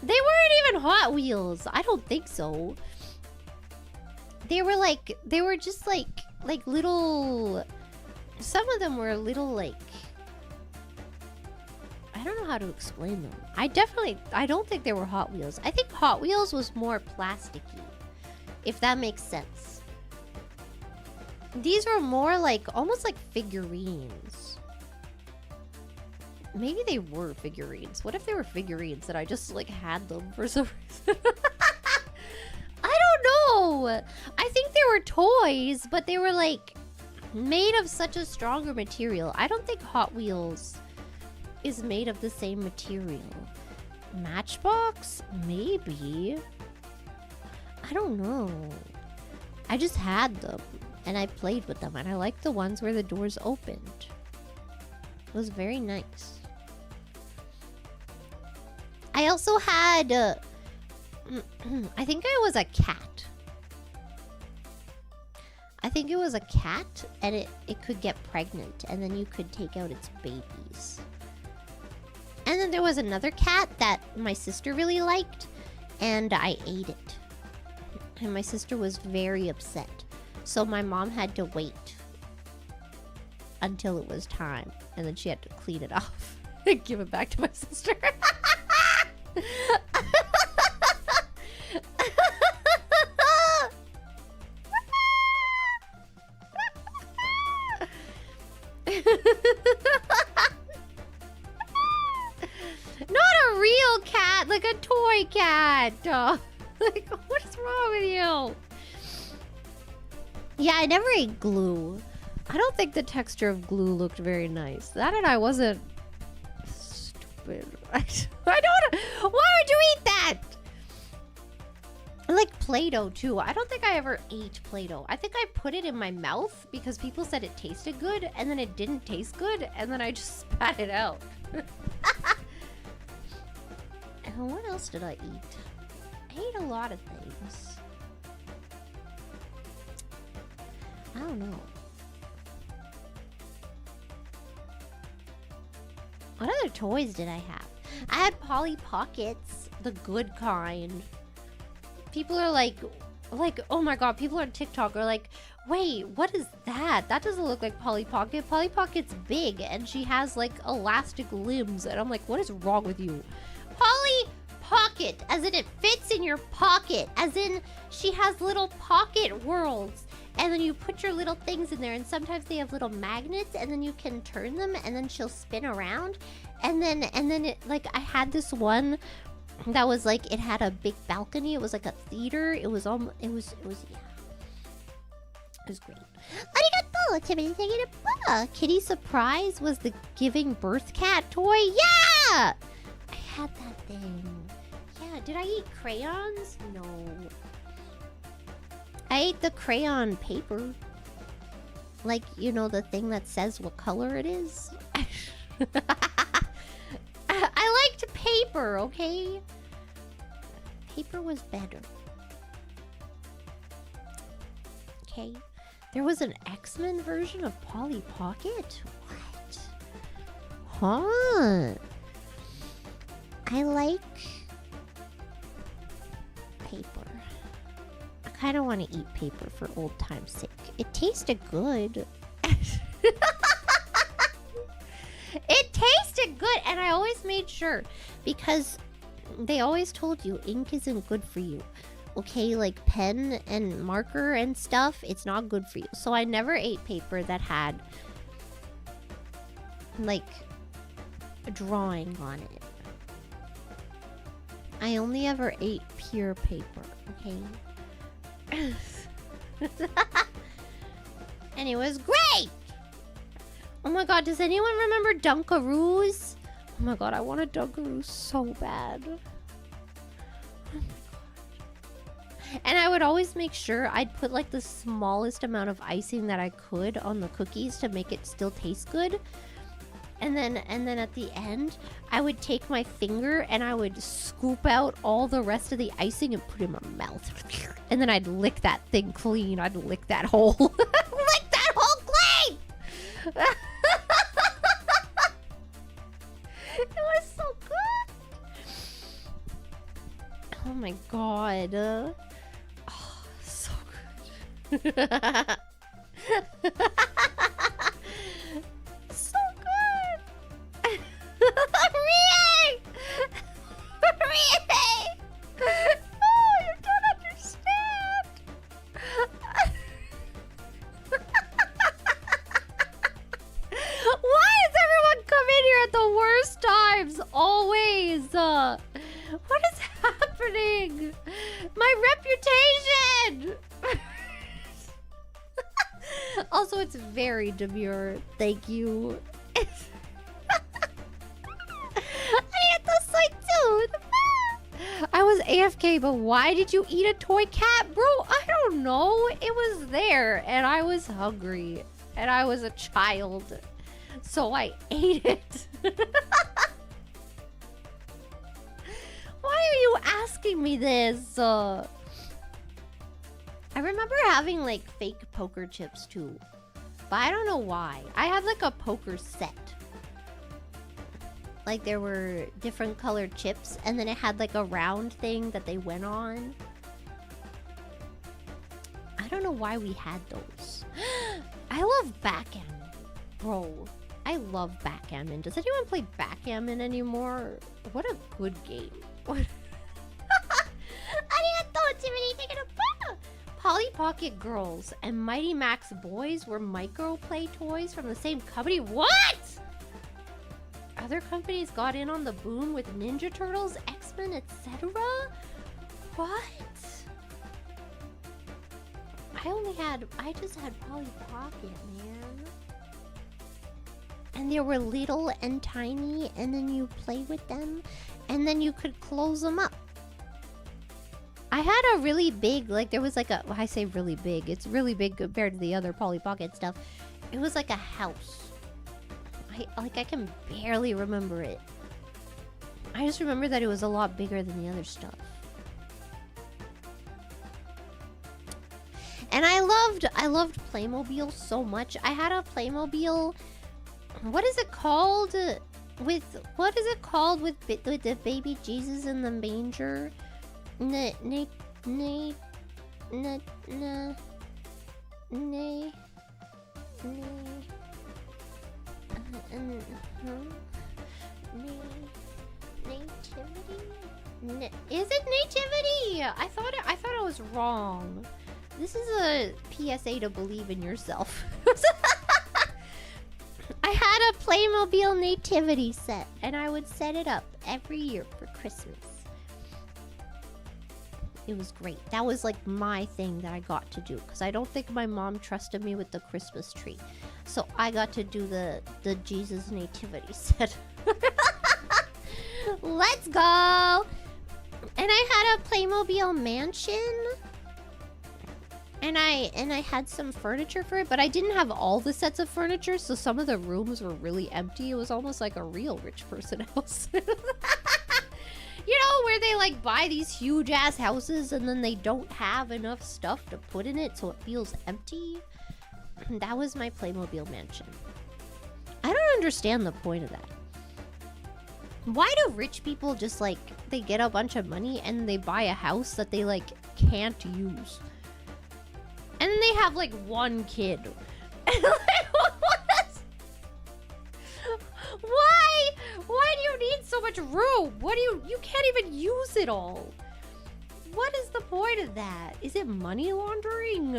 B: weren't even Hot Wheels. I don't think so. They were just like little... Some of them were little like... I don't know how to explain them. I don't think they were Hot Wheels. I think Hot Wheels was more plasticky. If that makes sense. These were more like, almost like figurines. Maybe they were figurines. What if they were figurines and I just like had them for some reason? I don't know. I think they were toys, but they were like made of such a stronger material. I don't think Hot Wheels is made of the same material. Matchbox? Maybe. I don't know. I just had them and I played with them and I liked the ones where the doors opened. It was very nice. I also had I think it was a cat. I think it was a cat and it could get pregnant and then you could take out its babies. And then there was another cat that my sister really liked and I ate it. And my sister was very upset. So my mom had to wait until it was time. And then she had to clean it off and give it back to my sister. Not a real cat, like a toy cat. Like, what's wrong with you? Yeah, I never ate glue. I don't think the texture of glue looked very nice. That and I wasn't stupid. I don't... Why would you eat that? I like Play-Doh too. I don't think I ever ate Play-Doh. I think I put it in my mouth because people said it tasted good and then it didn't taste good and then I just spat it out. And what else did I eat? I ate a lot of things. I don't know. What other toys did I have? I had Polly Pockets, the good kind. People are like, oh my god, people on TikTok are like, wait, what is that? That doesn't look like Polly Pocket. Polly Pocket's big and she has like elastic limbs. And I'm like, what is wrong with you? Polly Pocket, as in it fits in your pocket. As in she has little pocket worlds. And then you put your little things in there and sometimes they have little magnets and then you can turn them and then she'll spin around. And then it, like, I had this one that was like, it had a big balcony. It was like a theater. It was almost, it was, yeah. It was great. Arigato! Kitty Surprise was the giving birth cat toy. Yeah! I had that thing. Yeah, did I eat crayons? No. I ate the crayon paper. Like, you know, the thing that says what color it is. I liked paper, okay? Paper was better. Okay? There was an X-Men version of Polly Pocket? What? Huh. I like paper. I kind of want to eat paper for old time's sake. It tasted good. It tasted good, and I always made sure, because they always told you ink isn't good for you. Okay, like pen and marker and stuff, it's not good for you. So I never ate paper that had like a drawing on it. I only ever ate pure paper, okay? And it was great! Oh my god, does anyone remember Dunkaroos? Oh my god, I want a Dunkaroo so bad. Oh my god. And I would always make sure I'd put like the smallest amount of icing that I could on the cookies to make it still taste good. And then at the end, I would take my finger and I would scoop out all the rest of the icing and put it in my mouth. And then I'd lick that thing clean. I'd lick that whole lick that whole clean! It was so good. Oh my god. Oh, so good. So good. Rie! Rie! Oh, you don't understand. Why does everyone come in here at the worst times? Always. What is happening? My reputation! Also, it's very demure. Thank you. I ate the site too. I was AFK, but why did you eat a toy cat? Bro, I don't know. It was there, and I was hungry. And I was a child. So I ate it. Why are you asking me this? I remember having like fake poker chips too. But I don't know why. I had like a poker set. Like there were different colored chips, and then it had like a round thing that they went on. I don't know why we had those. I love backgammon. Bro, I love backgammon. Does anyone play backgammon anymore? What a good game. Polly Pocket Girls and Mighty Max Boys were micro play toys from the same company. What? Other companies got in on the boom with Ninja Turtles, X-Men, etc. What? I just had Polly Pocket, man. And they were little and tiny, and then you play with them, and then you could close them up. I had a really big, like there was like a, well, I say really big, it's really big compared to the other Polly Pocket stuff. It was like a house. I can barely remember it. I just remember that it was a lot bigger than the other stuff. And I loved Playmobil so much. I had a Playmobil, what is it called? With the baby Jesus in the manger? Is it nativity? I thought it was wrong. This is a PSA to believe in yourself. I had a Playmobil nativity set, and I would set it up every year for Christmas. It was great. That was like my thing that I got to do, because I don't think my mom trusted me with the Christmas tree. So I got to do the Jesus nativity set. Let's go! And I had a Playmobil mansion. And I had some furniture for it, but I didn't have all the sets of furniture, so some of the rooms were really empty. It was almost like a real rich person house. You know, where they like buy these huge ass houses and then they don't have enough stuff to put in it, so it feels empty. That was my Playmobil mansion. I don't understand the point of that. Why do rich people just like, they get a bunch of money and they buy a house that they like can't use? And then they have like one kid. Why? Why do you need so much room? What do you can't even use it all. What is the point of that? Is it money laundering?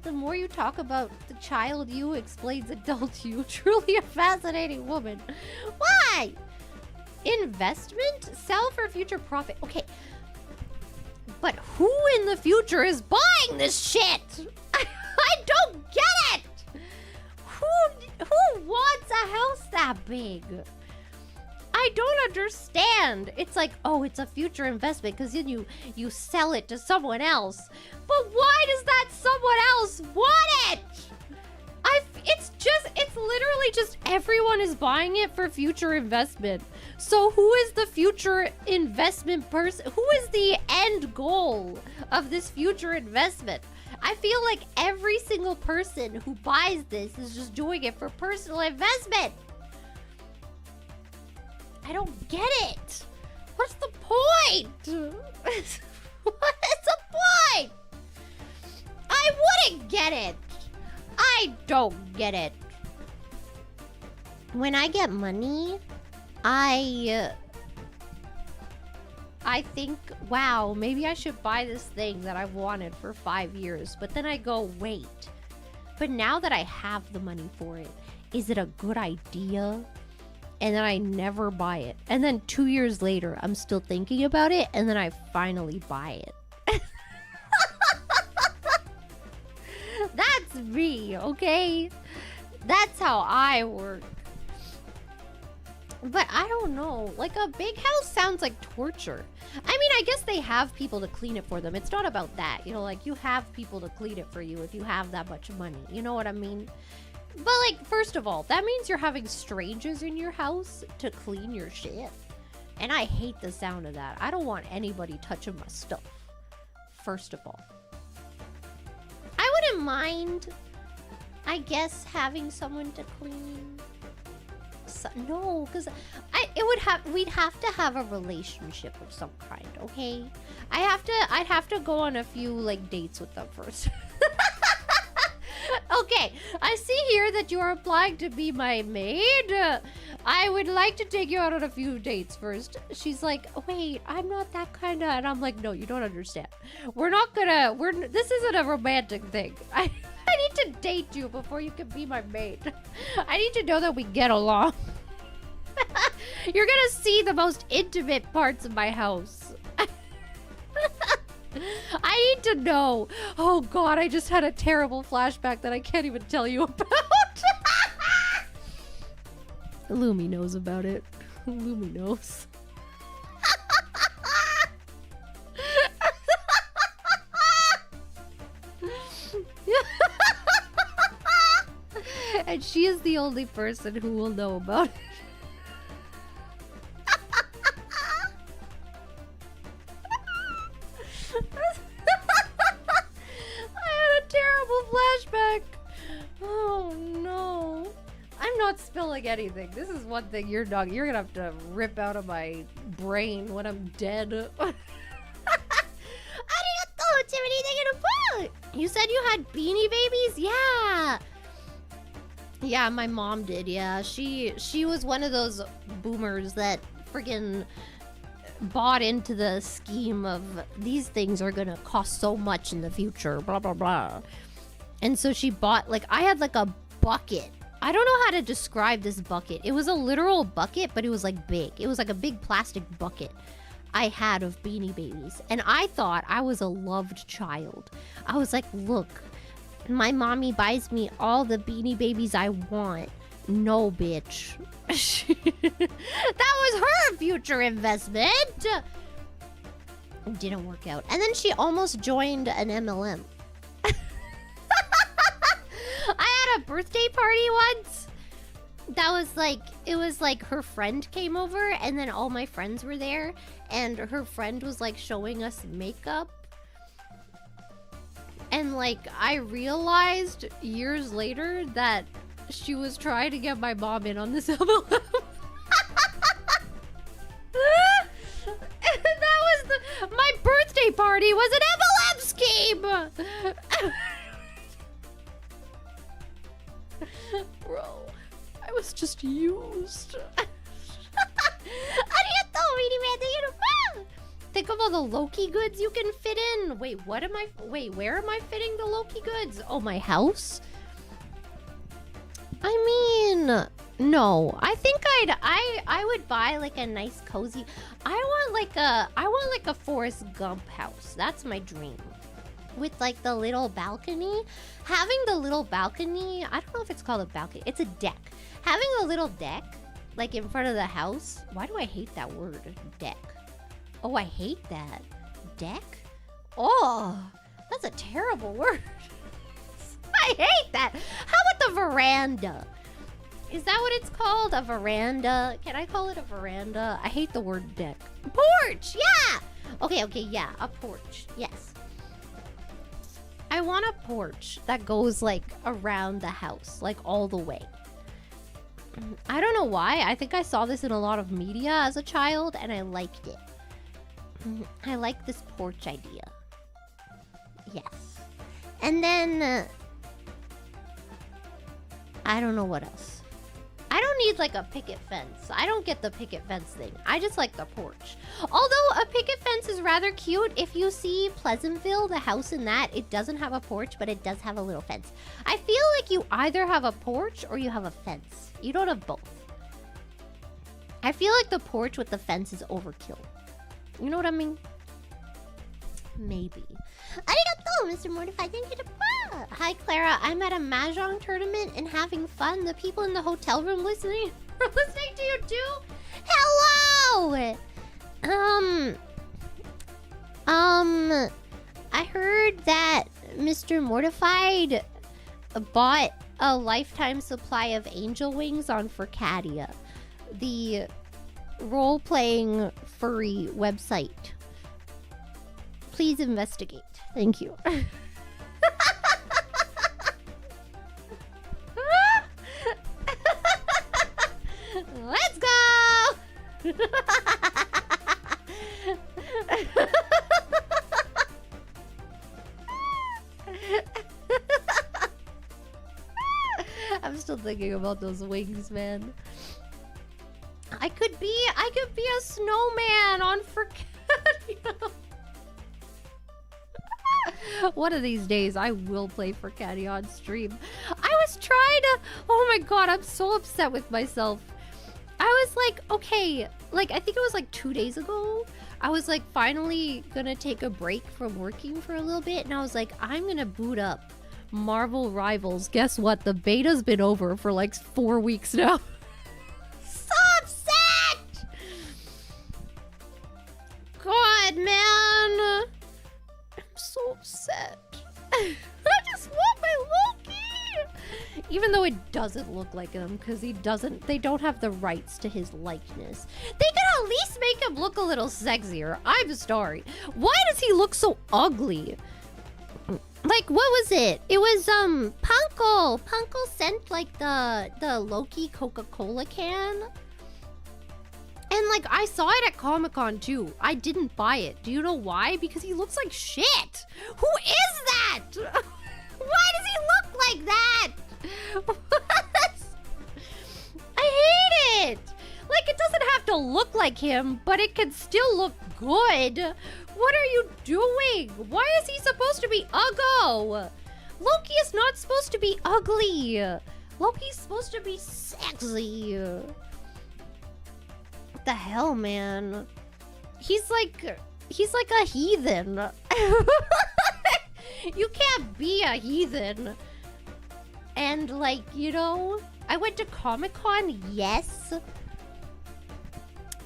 B: The more you talk about the child you explains adult you. Truly a fascinating woman. Why? Investment? Sell for future profit. Okay. But who in the future is buying this shit? I don't get it. Who wants a house that big? I don't understand. It's like, oh, it's a future investment because then you sell it to someone else. But why does that someone else want it? It's literally just everyone is buying it for future investment. So who is the future investment person? Who is the end goal of this future investment? I feel like every single person who buys this is just doing it for personal investment. I don't get it. What's the point? What is the point? I wouldn't get it. I don't get it. When I get money, I think, wow, maybe I should buy this thing that I've wanted for 5 years. But then I go, wait. But now that I have the money for it, is it a good idea? And then I never buy it. And then 2 years later, I'm still thinking about it. And then I finally buy it. That's me, okay? That's how I work. But I don't know. Like, a big house sounds like torture. I mean, I guess they have people to clean it for them. It's not about that. You know, like, you have people to clean it for you if you have that much money. You know what I mean? But, like, first of all, that means you're having strangers in your house to clean your shit. And I hate the sound of that. I don't want anybody touching my stuff. First of all. I wouldn't mind, I guess, having someone to clean. So, no, because we'd have to have a relationship of some kind, okay? I'd have to go on a few, like, dates with them first. Okay, I see here that you are applying to be my maid. I would like to take you out on a few dates first. She's like, wait, I'm not that kind of... And I'm like, no, you don't understand. This isn't a romantic thing. I need to date you before you can be my maid. I need to know that we get along. You're gonna see the most intimate parts of my house. I need to know. Oh god, I just had a terrible flashback that I can't even tell you about. Lumi knows about it. Lumi knows. And she is the only person who will know about it. Flashback. Oh no. I'm not spilling anything. This is one thing you're gonna have to rip out of my brain when I'm dead. You said you had Beanie Babies? Yeah. Yeah, my mom did. Yeah, she was one of those boomers that friggin' bought into the scheme of these things are gonna cost so much in the future, blah blah blah. And so she bought, like, I had like a bucket. I don't know how to describe this bucket. It was a literal bucket, but it was like big. It was like a big plastic bucket I had of Beanie Babies. And I thought I was a loved child. I was like, look, my mommy buys me all the Beanie Babies I want. No, bitch. That was her future investment. It didn't work out. And then she almost joined an MLM. I had a birthday party once. That was like, it was like her friend came over and then all my friends were there. And her friend was like showing us makeup. And like, I realized years later that she was trying to get my mom in on this MLM. That was my birthday party was an MLM scheme. Bro, I was just used. Think of all the Loki goods you can fit in. Wait, where am I fitting the Loki goods? Oh, my house? I mean, no. I think I would buy like a nice cozy. I want like a Forrest Gump house. That's my dream. With like the little balcony. Having the little balcony, I don't know if it's called a balcony. It's a deck. Having a little deck like in front of the house. Why do I hate that word? Deck. Oh, I hate that. Deck? Oh, that's a terrible word. I hate that. How about the veranda? Is that what it's called? A veranda? Can I call it a veranda? I hate the word deck. Porch, yeah! Okay, yeah, a porch, yes. I want a porch that goes like around the house, like all the way. I don't know why. I think I saw this in a lot of media as a child and I liked it. I like this porch idea. Yes. And then... I don't know what else. I don't need like a picket fence. I don't get the picket fence thing. I just like the porch. Although a picket fence is rather cute. If you see Pleasantville, the house in that, it doesn't have a porch, but it does have a little fence. I feel like you either have a porch or you have a fence. You don't have both. I feel like the porch with the fence is overkill. You know what I mean? Maybe. Arigato, Mr. Mortified. Thank you to Hi, Clara. I'm at a mahjong tournament and having fun. The people in the hotel room listening to you too. Hello! I heard that Mr. Mortified bought a lifetime supply of angel wings on Furcadia, the role-playing furry website. Please investigate. Thank you. Let's go! I'm still thinking about those wings, man. I could be a snowman on Furcadia. One of these days, I will play Furcadia on stream. I was trying to... Oh my god, I'm so upset with myself. I was like, okay, like, I think it was like 2 days ago. I was like, finally gonna take a break from working for a little bit. And I was like, I'm gonna boot up Marvel Rivals. Guess what? The beta's been over for like 4 weeks now. So upset! God, man. I'm so upset. I just want my Loki. Even though it doesn't look like him, because they don't have the rights to his likeness. They could at least make him look a little sexier. I'm sorry. Why does he look so ugly? Like, what was it? It was, Punko. Punko sent, like, the Loki Coca-Cola can. And, like, I saw it at Comic-Con, too. I didn't buy it. Do you know why? Because he looks like shit. Who is that? Why does he look like that? What? I hate it. Like, it doesn't have to look like him, but it can still look good. What are you doing? Why is he supposed to be uggo? Loki is not supposed to be ugly. Loki's supposed to be sexy. What the hell, man? He's like a heathen. You can't be a heathen. And like, you know, I went to Comic-Con, yes.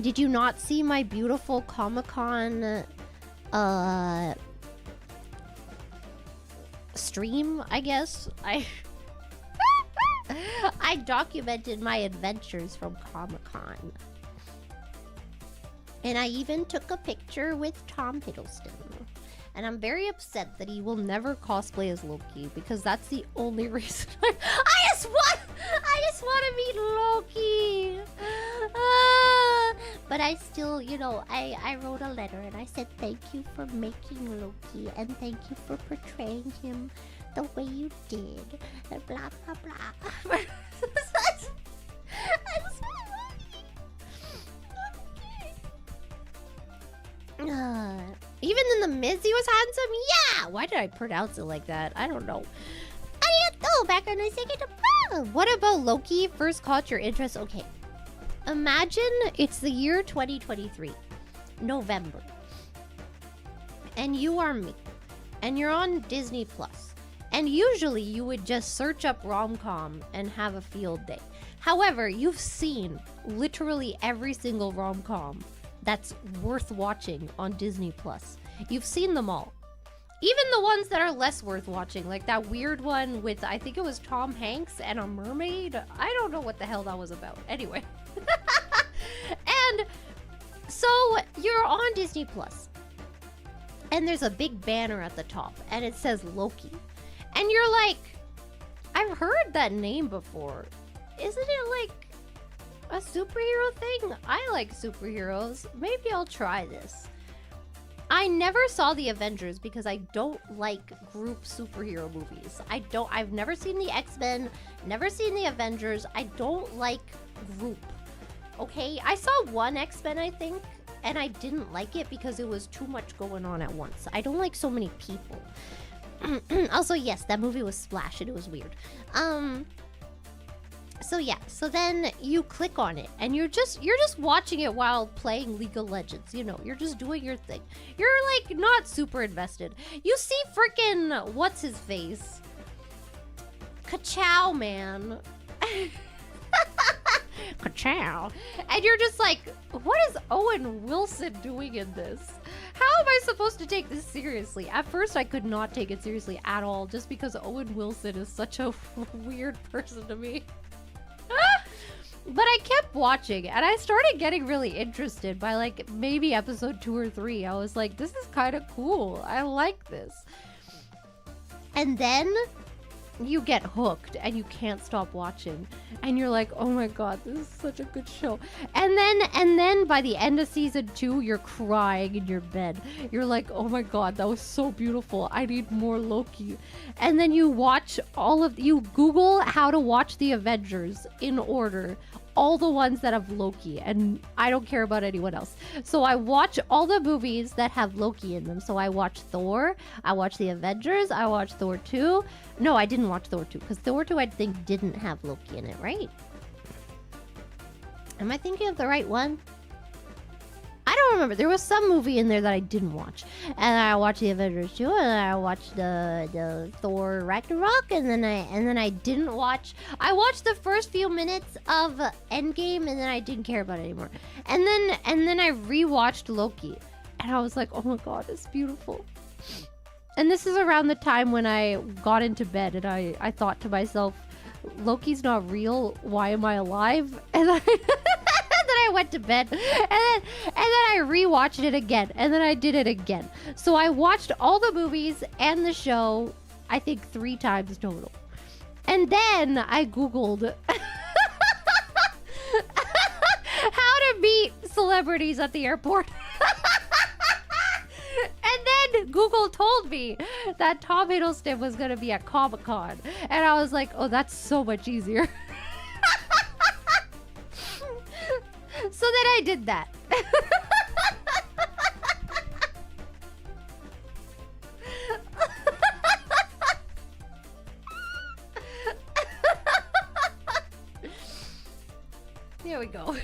B: Did you not see my beautiful Comic-Con stream, I guess? I documented my adventures from Comic-Con. And I even took a picture with Tom Hiddleston. And I'm very upset that he will never cosplay as Loki because that's the only reason I just want to meet Loki. But I still, you know, I wrote a letter and I said thank you for making Loki and thank you for portraying him the way you did and blah blah blah. I'm so lucky. Even in the Miz, he was handsome. Yeah. Why did I pronounce it like that? I don't know. Arigato. Back on a second. What about Loki? First caught your interest. Okay. Imagine it's the year 2023, November, and you are me, and you're on Disney Plus, and usually you would just search up rom-com and have a field day. However, you've seen literally every single rom-com that's worth watching on Disney Plus. You've seen them all. Even the ones that are less worth watching, like that weird one with, I think it was Tom Hanks and a mermaid. I don't know what the hell that was about. Anyway. And so you're on Disney Plus, and there's a big banner at the top, and it says Loki. And you're like, I've heard that name before. Isn't it like a superhero thing? I like superheroes. Maybe I'll try this. I never saw the Avengers because I don't like group superhero movies. I've never seen the X-Men, never seen the Avengers. I don't like group. Okay, I saw one X-Men, I think, and I didn't like it because it was too much going on at once. I don't like so many people. Also, yes, that movie was Splash and it was weird. So yeah, so then you click on it and you're just watching it while playing League of Legends. You know, you're just doing your thing. You're like not super invested. You see freaking what's his face? Ka-chow, man. Ka-chow. And you're just like, what is Owen Wilson doing in this? How am I supposed to take this seriously? At first, I could not take it seriously at all just because Owen Wilson is such a weird person to me. But I kept watching and I started getting really interested by like maybe episode 2 or 3. I was like, this is kind of cool. I like this. And then you get hooked and you can't stop watching. And you're like, oh my god, this is such a good show. And then by the end of season 2, you're crying in your bed. You're like, oh my god, that was so beautiful. I need more Loki. And then you watch you Google how to watch the Avengers in order. All the ones that have Loki, and I don't care about anyone else. So I watch all the movies that have Loki in them. So I watch Thor, I watch the Avengers, I watch Thor 2. No, I didn't watch Thor 2, because Thor 2 I think didn't have Loki in it, right? Am I thinking of the right one? I don't remember. There was some movie in there that I didn't watch. And I watched the Avengers 2, and I watched the Thor Ragnarok, and then I didn't watch. I watched the first few minutes of Endgame, and then I didn't care about it anymore. And then I rewatched Loki, and I was like, oh my god, it's beautiful. And this is around the time when I got into bed, and I thought to myself, Loki's not real. Why am I alive? And I went to bed, and then I rewatched it again, and then I did it again. So I watched all the movies and the show, I think 3 times total. And then I Googled how to meet celebrities at the airport. And then Google told me that Tom Hiddleston was going to be at Comic-Con. And I was like, oh, that's so much easier. So then I did that. There we go.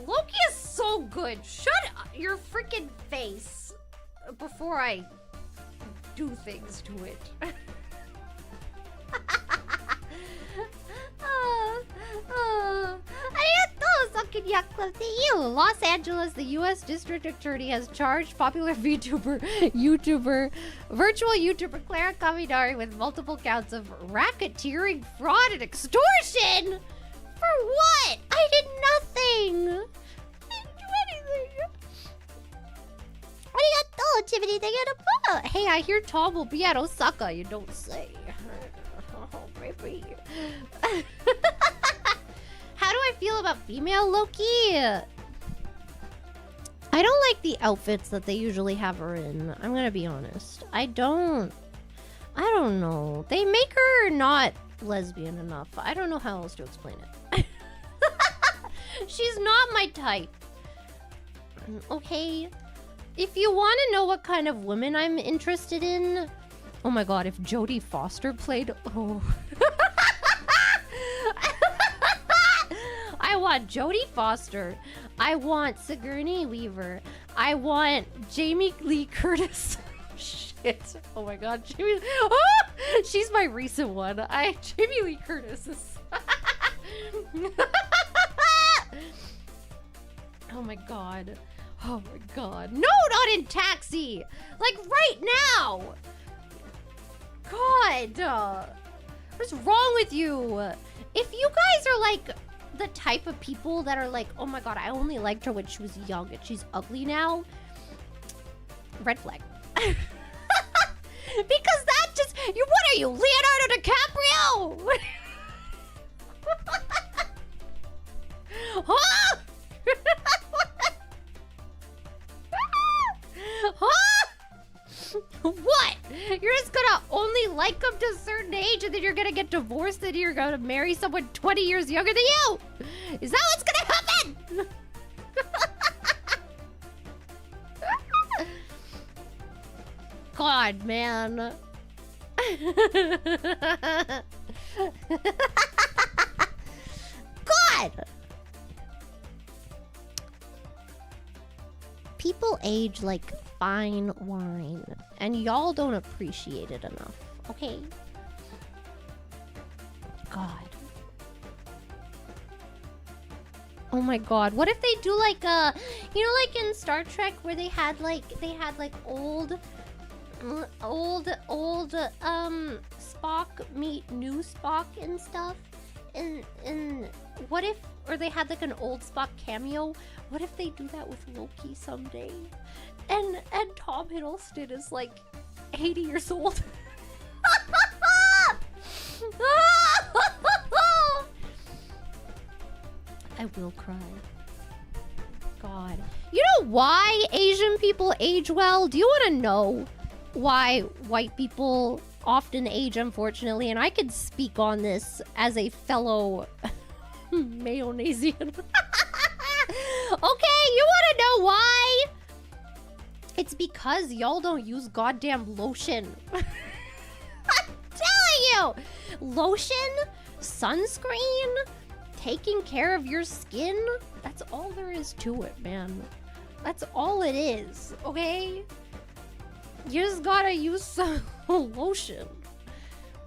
B: Loki is so good. Shut your freaking face before I do things to it. To you. Los Angeles, the U.S. District Attorney has charged popular virtual YouTuber Clara Kaminari with multiple counts of racketeering, fraud, and extortion. For what? I did nothing. I didn't do anything. Positivity, they get a book. Hey, I hear Tom will be at Osaka. You don't say. Oh, baby. How do I feel about female Loki? I don't like the outfits that they usually have her in. I'm gonna be honest. I don't know. They make her not lesbian enough. I don't know how else to explain it. She's not my type. Okay? If you want to know what kind of women I'm interested in... Oh my god, if Jodie Foster played... Oh... I want Jodie Foster. I want Sigourney Weaver. I want Jamie Lee Curtis. Shit. Oh my god, Jamie... Oh! She's my recent one. Jamie Lee Curtis is... Oh my god. Oh my god. No, not in Taxi! Like, right now! God! What's wrong with you? If you guys are like the type of people that are like, oh my god, I only liked her when she was young and she's ugly now, red flag. Because that just... You, what are you, Leonardo DiCaprio? Huh? Huh? What? You're just gonna only like them to a certain age and then you're gonna get divorced and you're gonna marry someone 20 years younger than you? Is that what's gonna happen? God, man. God! People age like fine wine, and y'all don't appreciate it enough, okay? God. Oh my god, what if they do like a... You know, like in Star Trek where they had like old Spock meet new Spock and stuff? And what if... Or they had like an old Spock cameo. What if they do that with Loki someday? And Tom Hiddleston is like 80 years old. I will cry. God. You know why Asian people age well? Do you want to know why white people often age, unfortunately? And I could speak on this as a fellow Mayonnaisian. Okay, you want to know why? It's because y'all don't use goddamn lotion. I'm telling you! Lotion, sunscreen, taking care of your skin. That's all there is to it, man. That's all it is, okay? You just gotta use some lotion.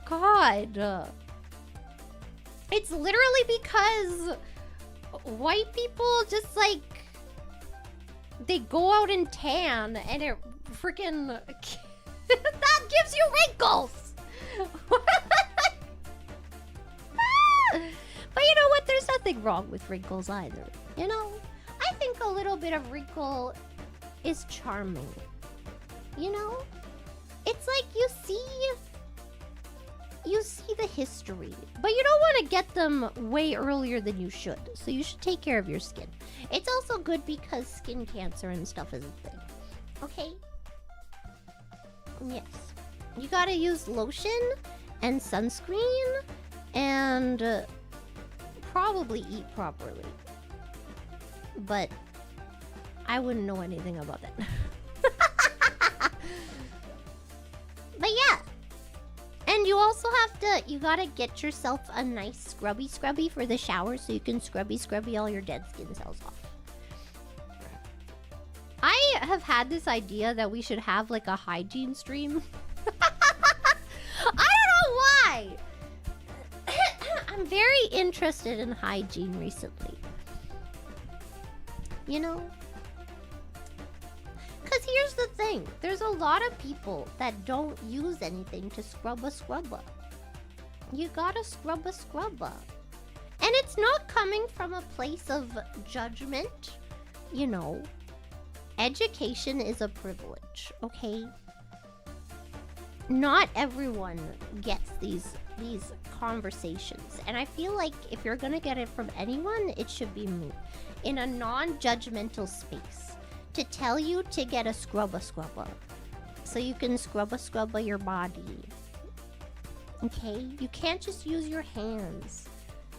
B: God. It's literally because white people just like... They go out and tan and it freaking... that gives you wrinkles! But you know what? There's nothing wrong with wrinkles either. You know? I think a little bit of wrinkle is charming. You know? It's like you see the history, but you don't want to get them way earlier than you should. So you should take care of your skin. It's also good because skin cancer and stuff is a thing. Okay? Yes. You gotta use lotion and sunscreen and probably eat properly. But I wouldn't know anything about that. But yeah. And you also have to, you gotta get yourself a nice scrubby for the shower so you can scrubby all your dead skin cells off. I have had this idea that we should have like a hygiene stream. I don't know why. I'm very interested in hygiene recently. You know? Because here's the thing. There's a lot of people that don't use anything to scrub a scrubba. You gotta scrub a scrubba. And it's not coming from a place of judgment, you know. education is a privilege, okay? Not everyone gets these conversations, and I feel like if you're gonna get it from anyone, it should be me, in a non-judgmental space, to tell you to get a scrubba so you can scrubba your body. Okay? You can't just use your hands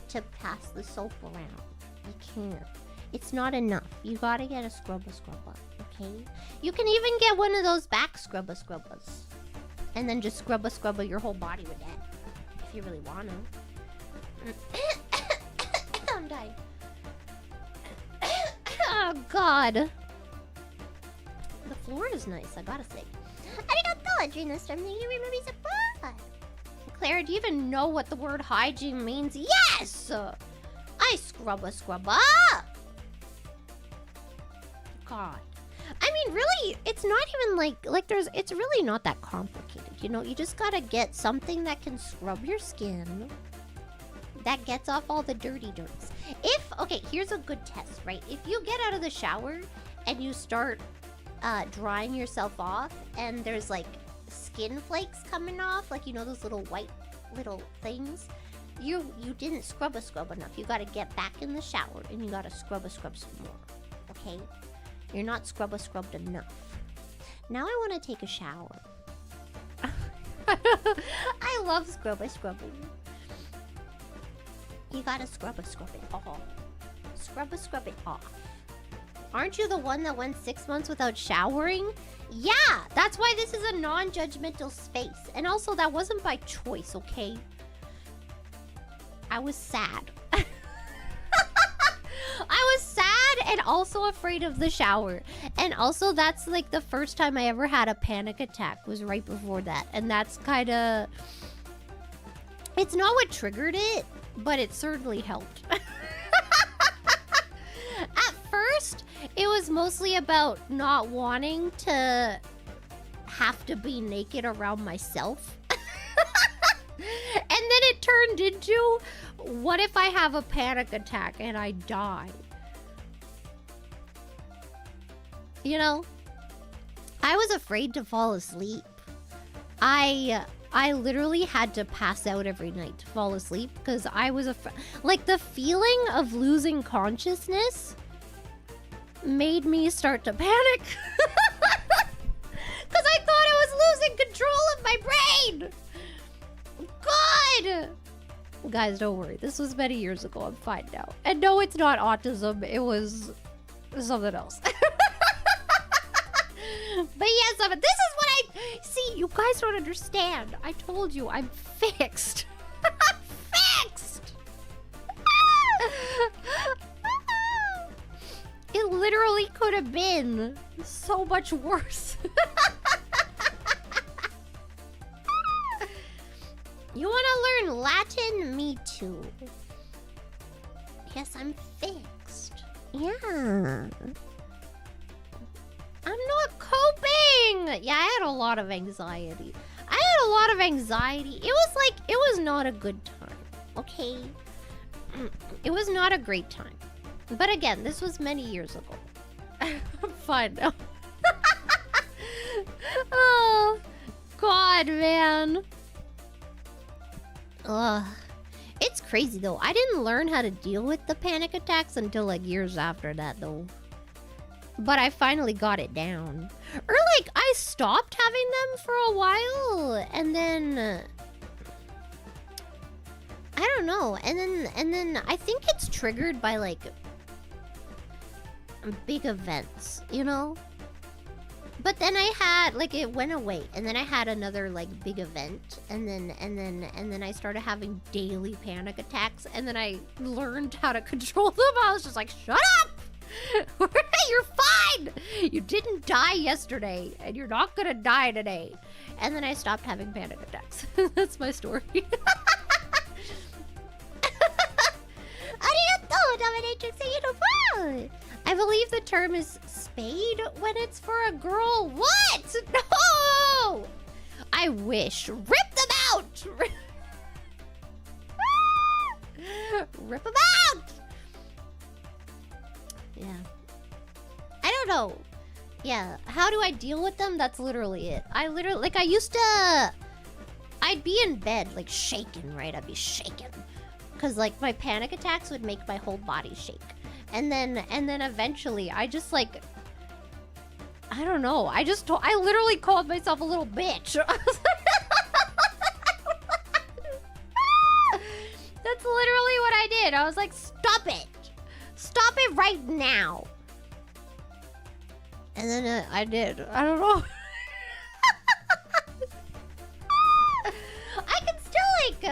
B: to pass the soap around. You can't. It's not enough. You gotta get a scrubba, okay? You can even get one of those back scrubbas. And then just scrubba your whole body with that. If you really want to. I'm dying. Oh, God. The floor is nice, I gotta say. Arigato, Adrena Storm. Thank you for your support. Claire, do you even know what the word hygiene means? Yes! I scrubba. God. I mean, really, it's not even like it's really not that complicated, you know? You just gotta get something that can scrub your skin, that gets off all the dirty dirts. Okay, here's a good test, right? If you get out of the shower and you start drying yourself off and there's like skin flakes coming off, like, you know, those little white little things, you didn't scrub enough. You gotta get back in the shower and you gotta scrub some more, okay? You're not scrubbed enough. Now I want to take a shower. I love scrubbing. You gotta scrub it off. Scrub it off. Aren't you the one that went 6 months without showering? Yeah, that's why this is a non-judgmental space. And also, that wasn't by choice, okay? I was sad. I was sad and also afraid of the shower. And also, that's like the first time I ever had a panic attack was right before that. And that's kind of... It's not what triggered it, but it certainly helped. At first, it was mostly about not wanting to have to be naked around myself. And then it turned into, what if I have a panic attack and I die? You know, I was afraid to fall asleep. I literally had to pass out every night to fall asleep because I was like, the feeling of losing consciousness made me start to panic. Because I thought I was losing control of my brain. God! Guys, don't worry. This was many years ago. I'm fine now. And no, it's not autism. It was something else. But yes, this is what I... See, you guys don't understand. I told you, I'm fixed. I'm fixed! It literally could have been so much worse. You want to learn Latin? Me too. Yes, I'm fixed. Yeah. I'm not coping! Yeah, I had a lot of anxiety. It was not a good time, okay? It was not a great time. But again, this was many years ago. I'm fine now. Oh, God, man. Ugh. It's crazy, though. I didn't learn how to deal with the panic attacks until, like, years after that, though. But I finally got it down. Or, like, I stopped having them for a while, and then... I don't know. And then I think it's triggered by, like, big events, you know? But then I had, like, it went away, and then I had another, like, big event, and then I started having daily panic attacks, and then I learned how to control them. I was just like, shut up! You're fine! You didn't die yesterday, and you're not gonna die today. And then I stopped having panic attacks. That's my story. I believe the term is spade when it's for a girl. What? No! I wish. Rip them out! Rip them out! Yeah. I don't know. Yeah, how do I deal with them? That's literally it. I literally, like, I used to... I'd be in bed, like, shaking, right? I'd be shaking. Because, like, my panic attacks would make my whole body shake. And then eventually, I just, like... I don't know. I literally called myself a little bitch. That's literally what I did. I was like, stop it. Stop it right now. And then I did. I don't know. I can still, like,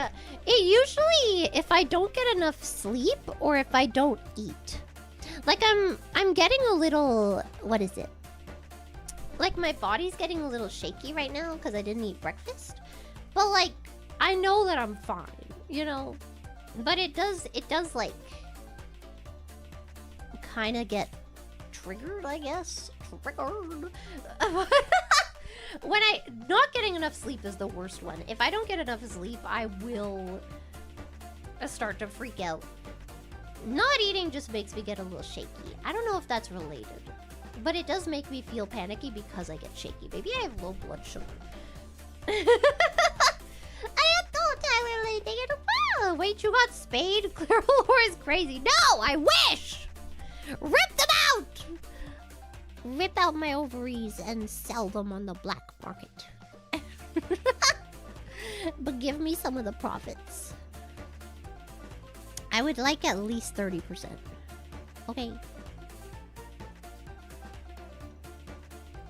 B: it usually, if I don't get enough sleep or if I don't eat. Like, I'm getting a little, what is it? Like, my body's getting a little shaky right now because I didn't eat breakfast. But, like, I know that I'm fine, you know? But it does, like, kind of get triggered, I guess. Triggered. Not getting enough sleep is the worst one. If I don't get enough sleep, I will start to freak out. Not eating just makes me get a little shaky. I don't know if that's related, but it does make me feel panicky because I get shaky. Maybe I have low blood sugar. I thought I was thinking, wow, wait, you got spayed? Clear lore is crazy. No, I wish! Rip them out! Rip out my ovaries and sell them on the black market. But give me some of the profits. I would like at least 30%. Okay.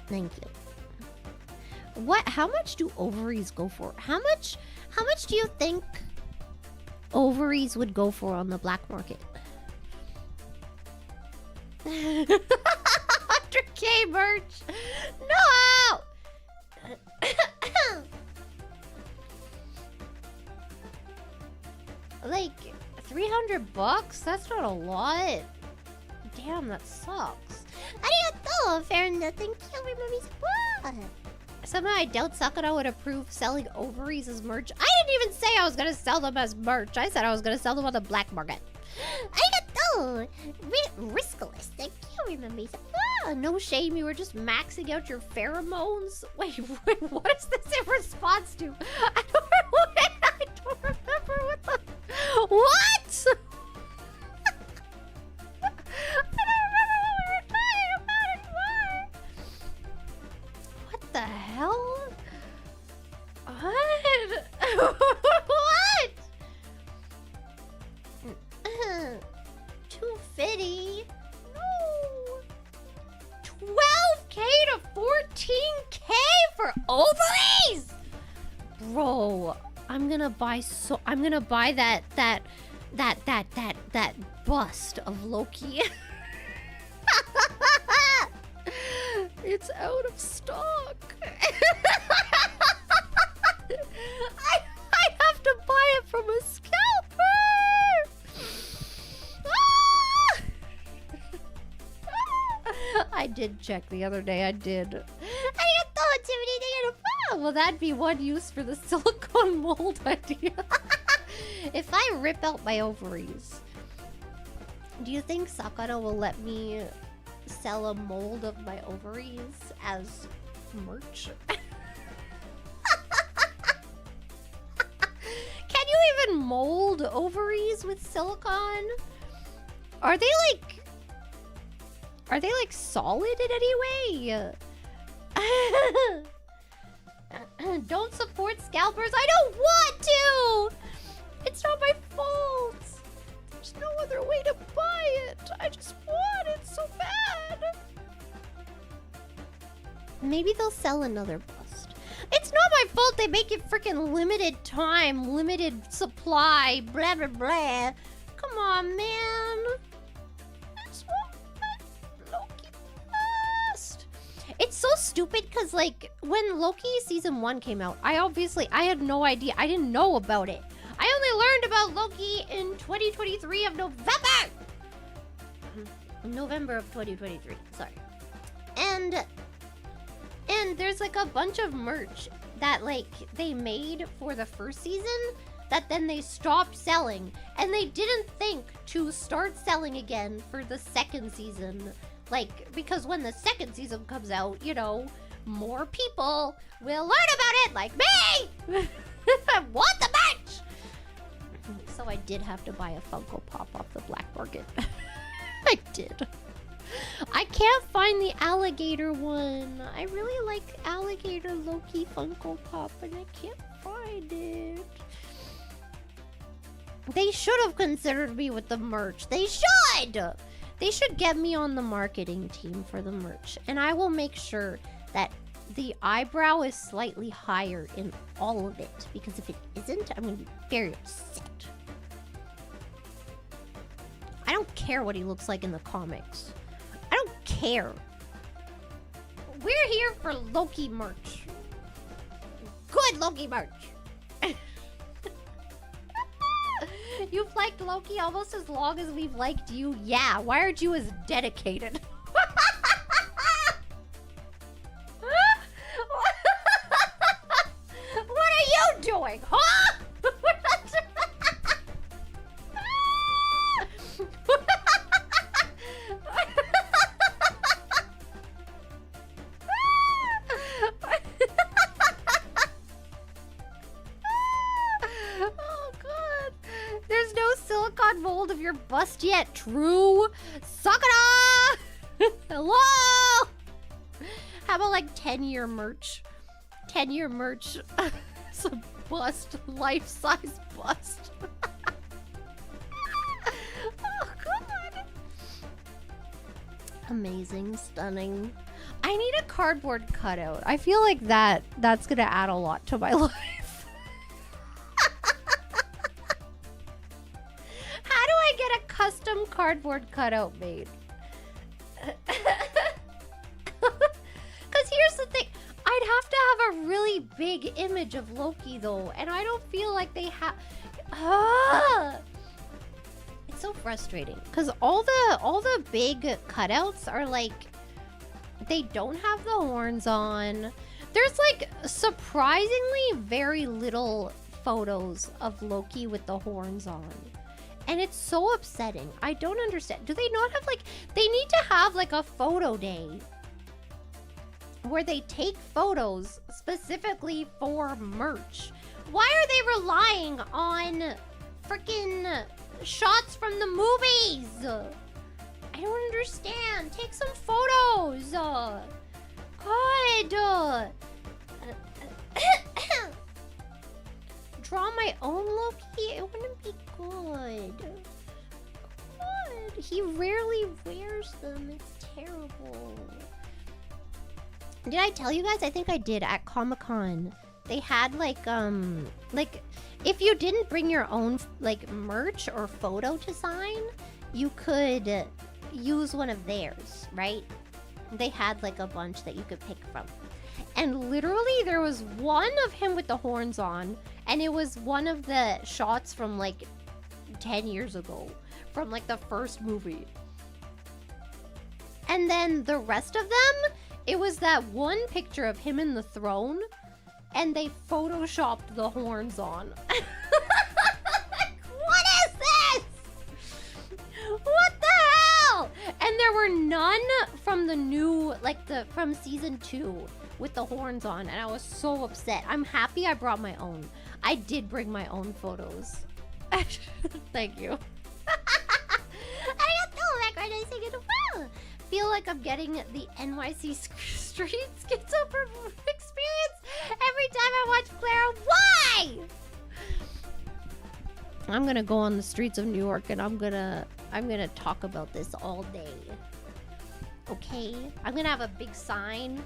B: Thank you. What? How much do ovaries go for? How much do you think ovaries would go for on the black market? 100K merch. No! Like, $300? That's not a lot. Damn, that sucks. Arigato, fair nothing. Kill me, mommy's. Somehow I doubt Sakura would approve selling ovaries as merch. I didn't even say I was gonna sell them as merch. I said I was gonna sell them on the black market. Arigato! Riskless. Thank you, remember. No shame, you were just maxing out your pheromones. Wait, what is this in response to? I don't remember what the... What? I don't remember what we were talking about anymore. What the hell? What? What? 250? No. 12K to 14K for ovaries? Bro, I'm gonna buy that bust of Loki. It's out of stock. I have to buy it from a scalper. I did check the other day. I did. Well, that'd be one use for the silicone mold idea. If I rip out my ovaries, do you think Sakura will let me sell a mold of my ovaries as merch? Can you even mold ovaries with silicone? Are they like solid in any way? Don't support scalpers. I don't want to! It's not my fault. There's no other way to buy it. I just want it so bad. Maybe they'll sell another bust. It's not my fault they make it freaking limited time, limited supply, blah, blah, blah. Come on, man. I just want my Loki bust. It's so stupid because, like, when Loki season 1 came out, I had no idea. I didn't know about it. I only learned about Loki in 2023 of November of 2023, sorry. And there's like a bunch of merch that like they made for the first season that then they stopped selling, and they didn't think to start selling again for the second season Like, because when the second season comes out, you know, more people will learn about it, like me! I want the merch! So I did have to buy a Funko Pop off the black market. I did. I can't find the alligator one. I really like alligator Loki Funko Pop, and I can't find it. They should have considered me with the merch. They should! They should get me on the marketing team for the merch. And I will make sure that the eyebrow is slightly higher in all of it. Because if it isn't, I'm going to be very upset. I don't care what he looks like in the comics. I don't care. We're here for Loki merch. Good Loki merch. You've liked Loki almost as long as we've liked you. Yeah, why aren't you as dedicated? What are you doing, huh? Mold of your bust yet. True. Sakura! Hello! How about like 10-year merch? 10-year merch. It's a bust. Life-size bust. Oh, God. Amazing. Stunning. I need a cardboard cutout. I feel like that's gonna add a lot to my life. Custom cardboard cutout made. Because here's the thing. I'd have to have a really big image of Loki though, and I don't feel like they have. It's so frustrating because all the big cutouts are like, they don't have the horns on. There's like surprisingly very little photos of Loki with the horns on. And it's so upsetting. I don't understand. Do they not have like... They need to have like a photo day where they take photos specifically for merch. Why are they relying on freaking shots from the movies? I don't understand. Take some photos. God. Draw my own Loki? It wouldn't be good. God, he rarely wears them. It's terrible. Did I tell you guys? I think I did at Comic-Con. They had like if you didn't bring your own like merch or photo to sign, you could use one of theirs, right? They had like a bunch that you could pick from. And literally there was one of him with the horns on, and it was one of the shots from like 10 years ago, from like the first movie. And then the rest of them, it was that one picture of him in the throne, and they photoshopped the horns on. What is this? What the hell? And there were none from the new, like from season 2 with the horns on, and I was so upset. I'm happy I brought my own. I did bring my own photos. Thank you. Feel like I'm getting the NYC Street Schizo experience every time I watch Clara. Why? I'm gonna go on the streets of New York and I'm gonna talk about this all day. Okay? I'm gonna have a big sign.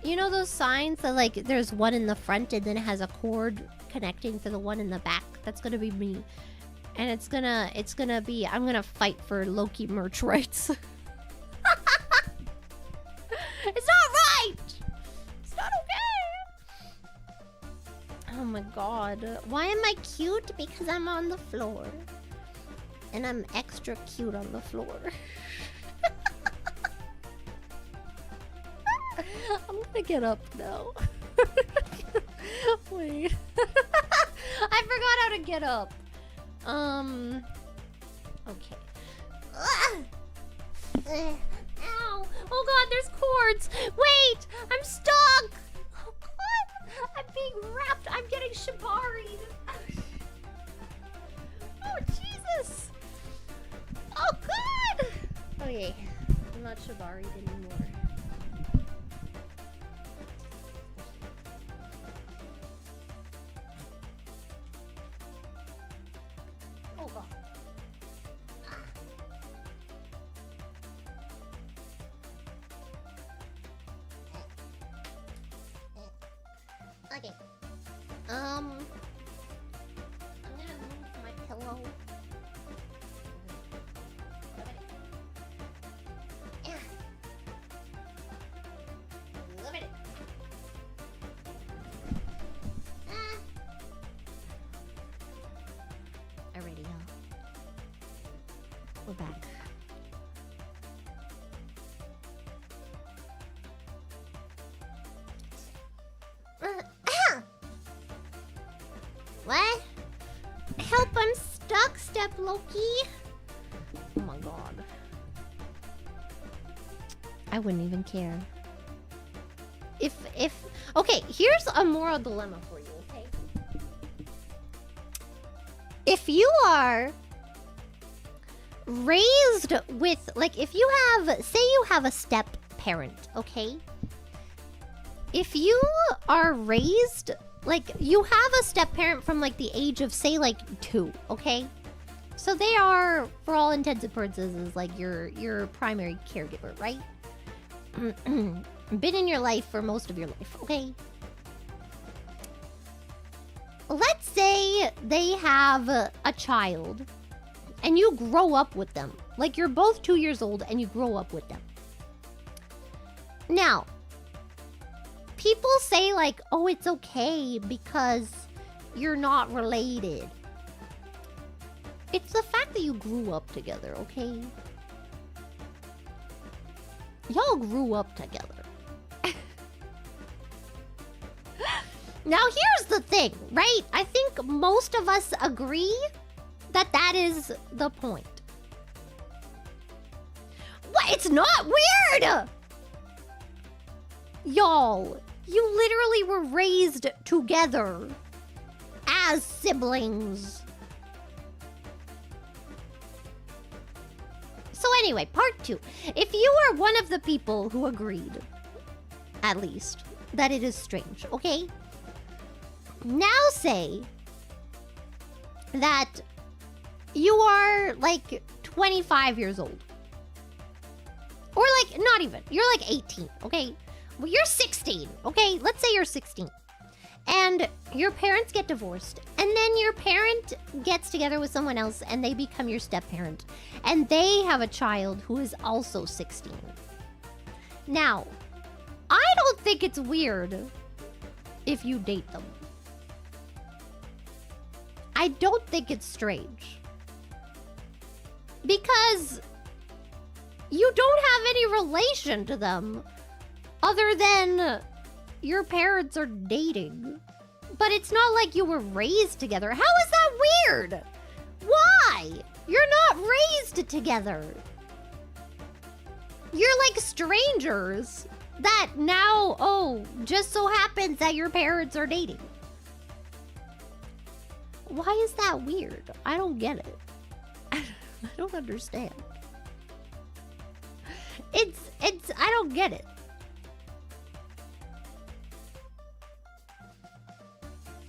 B: You know those signs that like there's one in the front and then it has a cord connecting to the one in the back? That's gonna be me. And it's gonna be, I'm gonna fight for Loki merch rights. It's not right! It's not okay! Oh my god. Why am I cute? Because I'm on the floor. And I'm extra cute on the floor. I'm gonna get up now. Wait. I forgot how to get up. Okay. Ow. Oh god, there's cords. Wait, I'm stuck. Oh god, I'm being wrapped. I'm getting shibari'd. Oh Jesus. Oh god. Okay, I'm not shibari'd anymore. Oh god. Okay. I'm gonna move my pillow. Yeah. Love it. Alrighty, y'all. We're back. What? Help, I'm stuck, Step Loki. Oh my god. I wouldn't even care. If okay, here's a moral dilemma for you, okay? If you are raised with, like, if you have, say you have a step parent, okay? If you are raised, like, you have a step parent from, like, the age of, say, like, 2, okay? So they are, for all intents and purposes, is like your primary caregiver, right? Been in your life for most of your life, okay? Let's say they have a child, and you grow up with them. Like, you're both 2 years old, and you grow up with them. Now, people say, like, oh, it's okay because you're not related. It's the fact that you grew up together, okay? Y'all grew up together. Now, here's the thing, right? I think most of us agree that that is the point. What? It's not weird! Y'all, you literally were raised together as siblings. So anyway, part 2. If you are one of the people who agreed, at least, that it is strange, okay? Now say that you are, like, 25 years old. Or, like, not even. You're, like, 18, okay? Well, you're 16, okay? Let's say you're 16. And your parents get divorced. And then your parent gets together with someone else and they become your step-parent. And they have a child who is also 16. Now, I don't think it's weird if you date them. I don't think it's strange. Because you don't have any relation to them other than your parents are dating. But it's not like you were raised together. How is that weird? Why? You're not raised together. You're like strangers that now, oh, just so happens that your parents are dating. Why is that weird? I don't get it. I don't understand. I don't get it.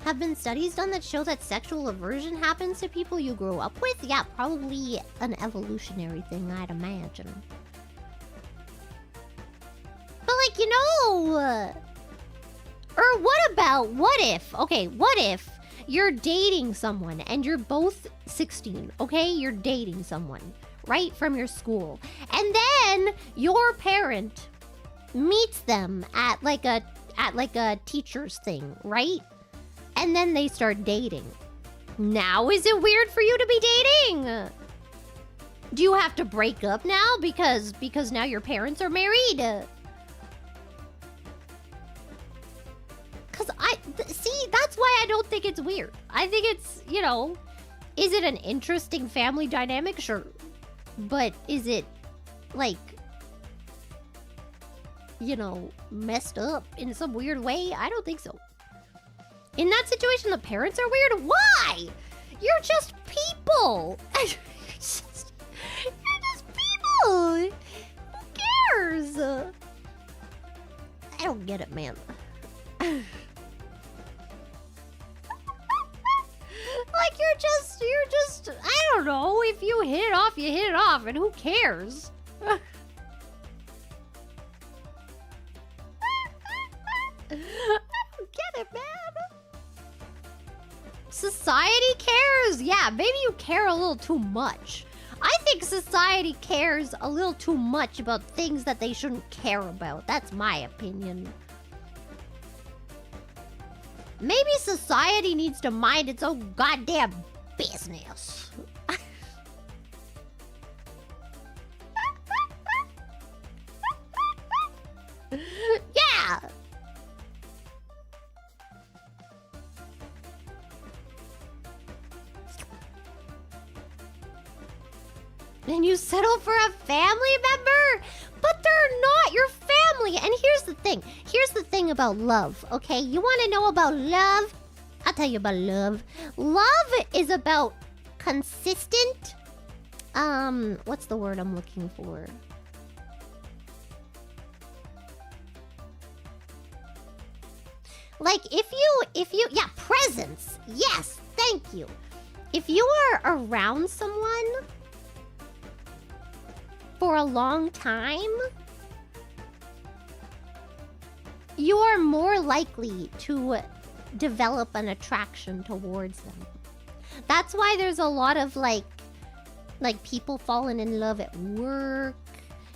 B: Have been studies done that show that sexual aversion happens to people you grow up with? Yeah, probably an evolutionary thing, I'd imagine. But like, you know... Or what if you're dating someone and you're both 16, okay? You're dating someone, right? From your school. And then your parent meets them at like a teacher's thing, right? And then they start dating. Now is it weird for you to be dating? Do you have to break up now because now your parents are married? See, that's why I don't think it's weird. I think it's, you know, is it an interesting family dynamic? Sure. But is it, like, you know, messed up in some weird way. I don't think so. In that situation, the parents are weird? Why? You're just people. You're just people. Who cares? I don't get it, man. Like, you're just, I don't know. If you hit it off, you hit it off, and who cares? I don't get it, man. Society cares? Yeah, maybe you care a little too much. I think society cares a little too much about things that they shouldn't care about. That's my opinion. Maybe society needs to mind its own goddamn business. Yeah! And you settle for a family member? But they're not your family. And here's the thing. Here's the thing about love, okay? You want to know about love? I'll tell you about love. Love is about consistent... what's the word I'm looking for? Like, if you... Yeah, presence. Yes, thank you. If you are around someone for a long time, you are more likely to develop an attraction towards them. That's why there's a lot of like people falling in love at work,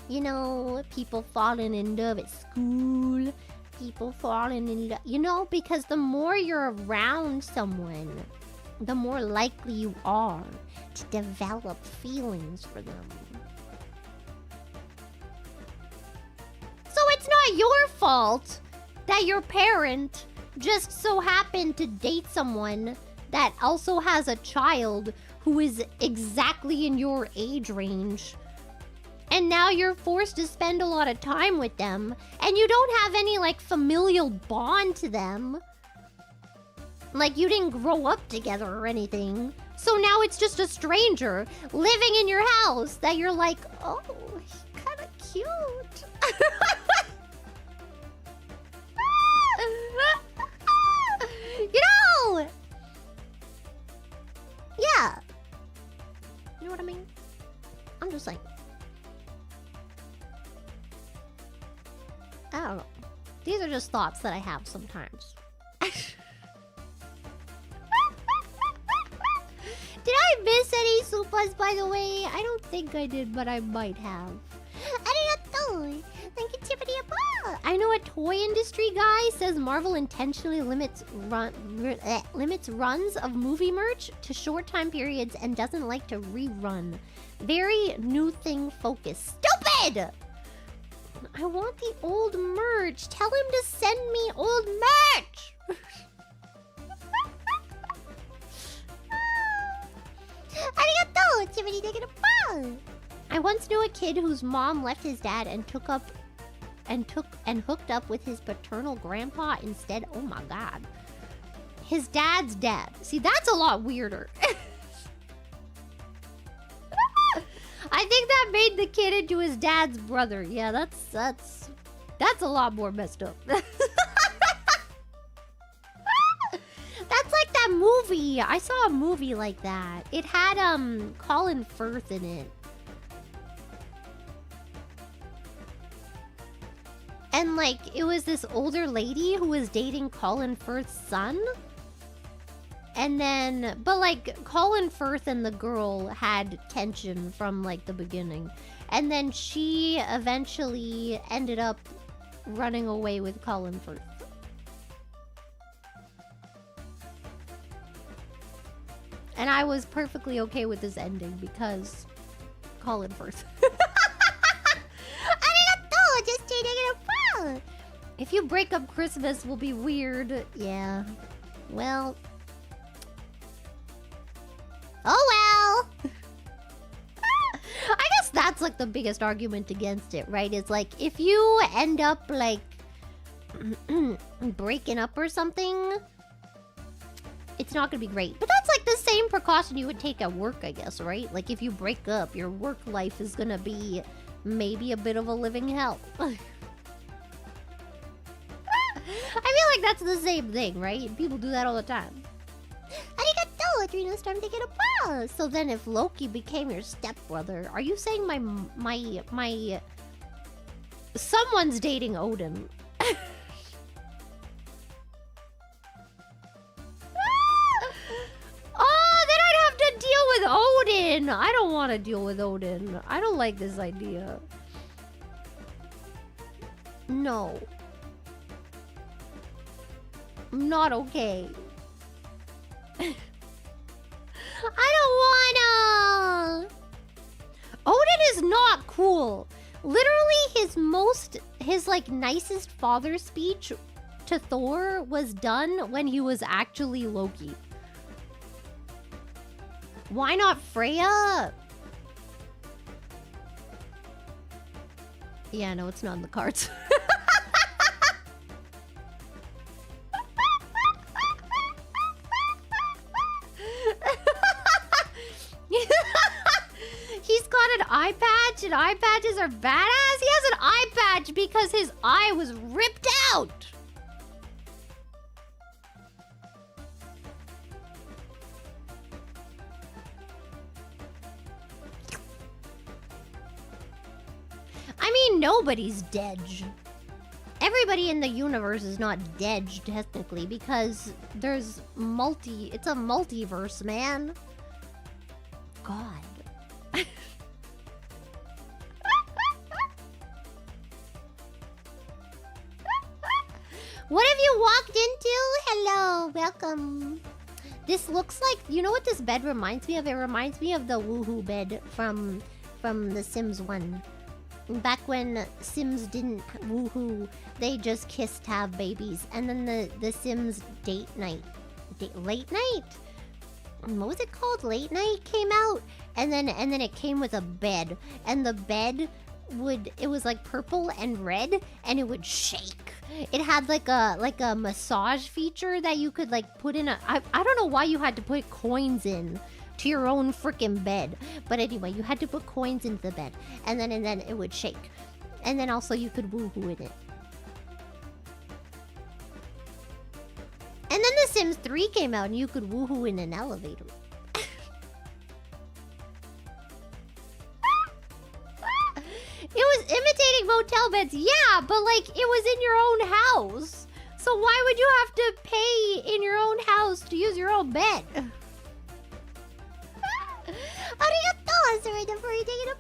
B: you know, people falling in love at school, people falling in love, you know, because the more you're around someone, the more likely you are to develop feelings for them. So it's not your fault that your parent just so happened to date someone that also has a child who is exactly in your age range. And now you're forced to spend a lot of time with them, and you don't have any, like, familial bond to them. Like, you didn't grow up together or anything. So now it's just a stranger living in your house that you're like, oh, he's kind of cute. You know! Yeah. You know what I mean? I'm just like... I don't know. These are just thoughts that I have sometimes. Did I miss any supas, by the way? I don't think I did, but I might have. Arigato! Thank you, Tiffany. I know a toy industry guy says Marvel intentionally limits runs of movie merch to short time periods and doesn't like to rerun. Very new thing focus. Stupid! I want the old merch. Tell him to send me old merch! Arigato! Tiffany taking a ball! I once knew a kid whose mom left his dad and hooked up with his paternal grandpa instead. Oh my god. His dad's dad. See, that's a lot weirder. I think that made the kid into his dad's brother. Yeah, that's a lot more messed up. That's like that movie. I saw a movie like that. It had Colin Firth in it. And like it was this older lady who was dating Colin Firth's son. And then, but like Colin Firth and the girl had tension from like the beginning. And then she eventually ended up running away with Colin Firth. And I was perfectly okay with this ending because Colin Firth. Arigato, just taking a phone. If you break up, Christmas will be weird. Yeah. Well. Oh well. I guess that's that's like the biggest argument against it, right? It's like if you end up like breaking up or something, it's not gonna be great. But that's like the same precaution you would take at work, I guess, right? Like if you break up, your work life is gonna be maybe a bit of a living hell. I feel like that's the same thing, right? People do that all the time. Arigato, Adrena, it's time to get a bra. So then if Loki became your stepbrother, are you saying my someone's dating Odin? Oh, then I'd have to deal with Odin. I don't want to deal with Odin. I don't like this idea. No. Not okay. I don't wanna. Odin is not cool. Literally, his like nicest father speech to Thor was done when he was actually Loki. Why not Freya? Yeah, no, it's not in the cards. He's got an eye patch, and eye patches are badass. He has an eye patch because his eye was ripped out. I mean, nobody's dead. Everybody in the universe is not dead, technically, because there's it's a multiverse, man. God. What have you walked into? Hello, welcome. This looks like, you know what this bed reminds me of? It reminds me of the woohoo bed from The Sims 1. Back when Sims didn't woohoo, they just kissed to have babies. And then the Sims late night? What was it called? Late night came out, and then it came with a bed, and the bed it was like purple and red, and it would shake. It had like a massage feature that you could like put in I don't know why you had to put coins in to your own freaking bed, but anyway, you had to put coins into the bed, and then it would shake, and then also you could woohoo in it. And then The Sims 3 came out and you could woohoo in an elevator. It was imitating motel beds, yeah, but like it was in your own house. So why would you have to pay in your own house to use your own bed? Arigato, sorry for taking a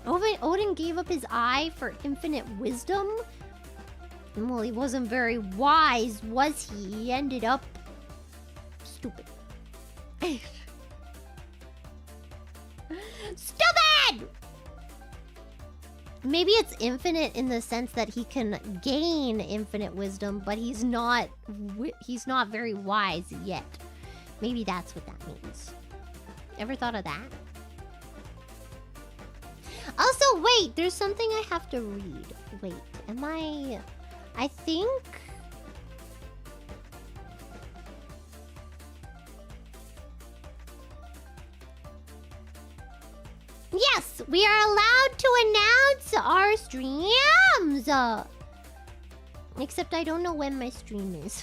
B: break. Odin gave up his eye for infinite wisdom. Well, he wasn't very wise, was he? He ended up stupid. Stupid! Maybe it's infinite in the sense that he can gain infinite wisdom, but he's not very wise yet. Maybe that's what that means. Ever thought of that? Also, wait, there's something I have to read. Wait, I think... Yes, we are allowed to announce our streams! Except I don't know when my stream is.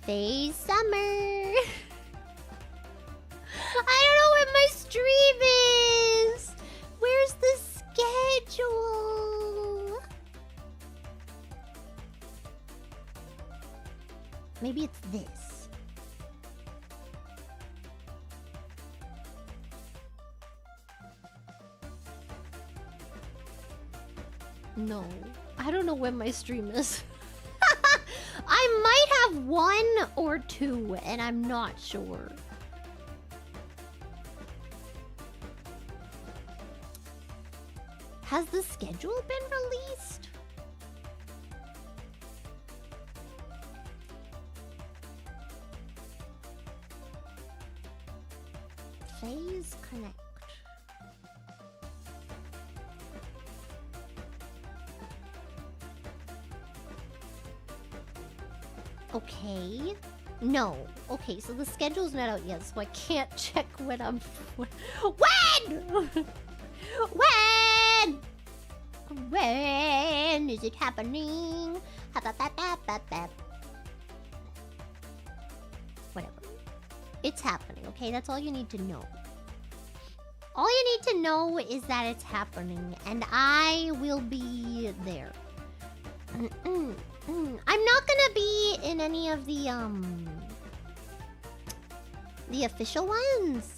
B: Faye Summer. I don't know when my stream is. Where's the schedule? Maybe it's this. No, I don't know when my stream is. I might have 1 or 2, and I'm not sure. Has the schedule been released? Phase connect. Okay. No. Okay, so the schedule's not out yet, so I can't check when I'm... When? When? When is it happening? Whatever. It's happening, okay? That's all you need to know. All you need to know is that it's happening, and I will be there. I'm not gonna be in any of the official ones.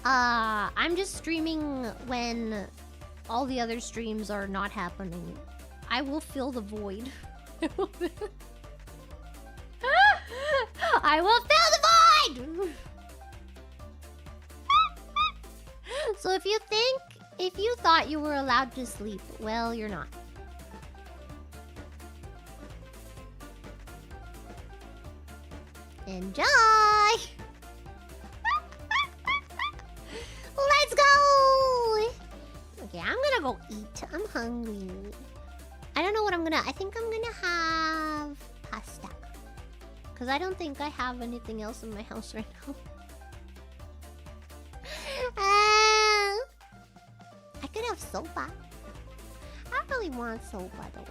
B: I'm just streaming when all the other streams are not happening. I will fill the void. I will fill the void! So if you thought you were allowed to sleep, well, you're not. Enjoy! Let's go! Okay, I'm gonna go eat. I'm hungry. I don't know what I'm gonna... I think I'm gonna have pasta. Because I don't think I have anything else in my house right now. I could have sopa. I don't really want sopa though.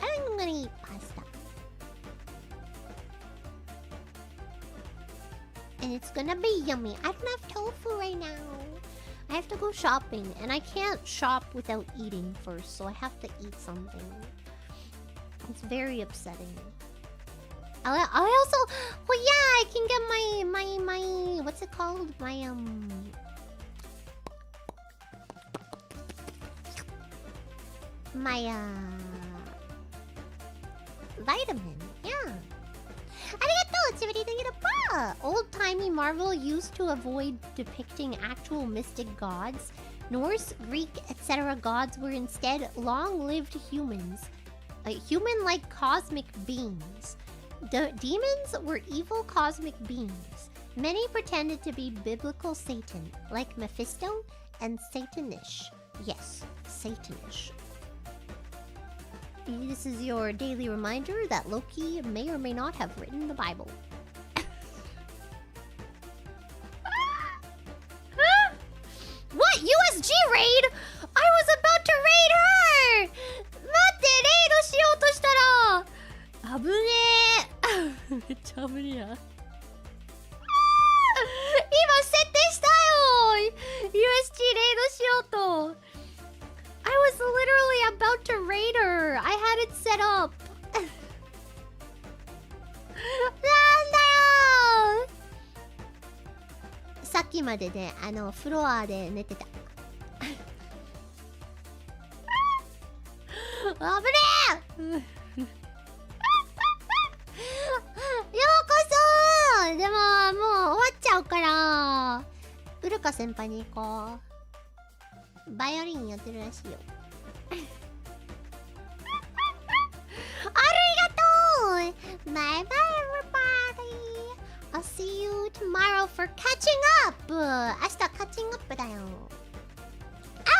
B: I think I'm gonna eat pasta. And it's gonna be yummy. I don't have tofu right now. I have to go shopping, and I can't shop without eating first, so I have to eat something. It's very upsetting. I also... Well, yeah, I can get my... What's it called? My, vitamin. Yeah. Old-timey Marvel used to avoid depicting actual mystic gods. Norse, Greek, etc. gods were instead long-lived humans. Human-like cosmic beings. Demons were evil cosmic beings. Many pretended to be biblical Satan, like Mephisto and Satanish. Yes, Satanish. This is your daily reminder that Loki may or may not have written the Bible. What? USG raid? I was about to raid her! 待って、レイドしようとしたら危ねえめっちゃ危ねえや今設定したよ USG レイドしようとI was literally about to raid her. I had it set up. なんだよさっきまでね、フロアで寝てた。危ねえようこそでも、もう終わっちゃうから、ウルカ先輩に行こう。バイオリンやってるらしいよ。ありがとう Bye bye everybody I'll see you tomorrow for catching up 明日カッチングアップだよ。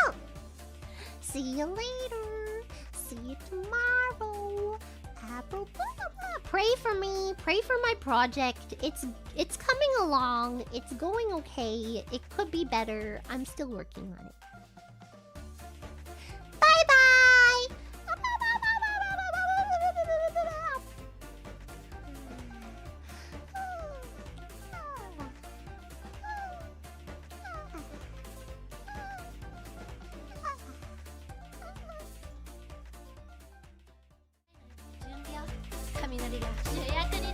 B: Oh! See you later See you tomorrow Pray for me Pray for my project It's coming along It's going okay It could be better I'm still working on it Bye-bye! Junbyo, 雷が主役に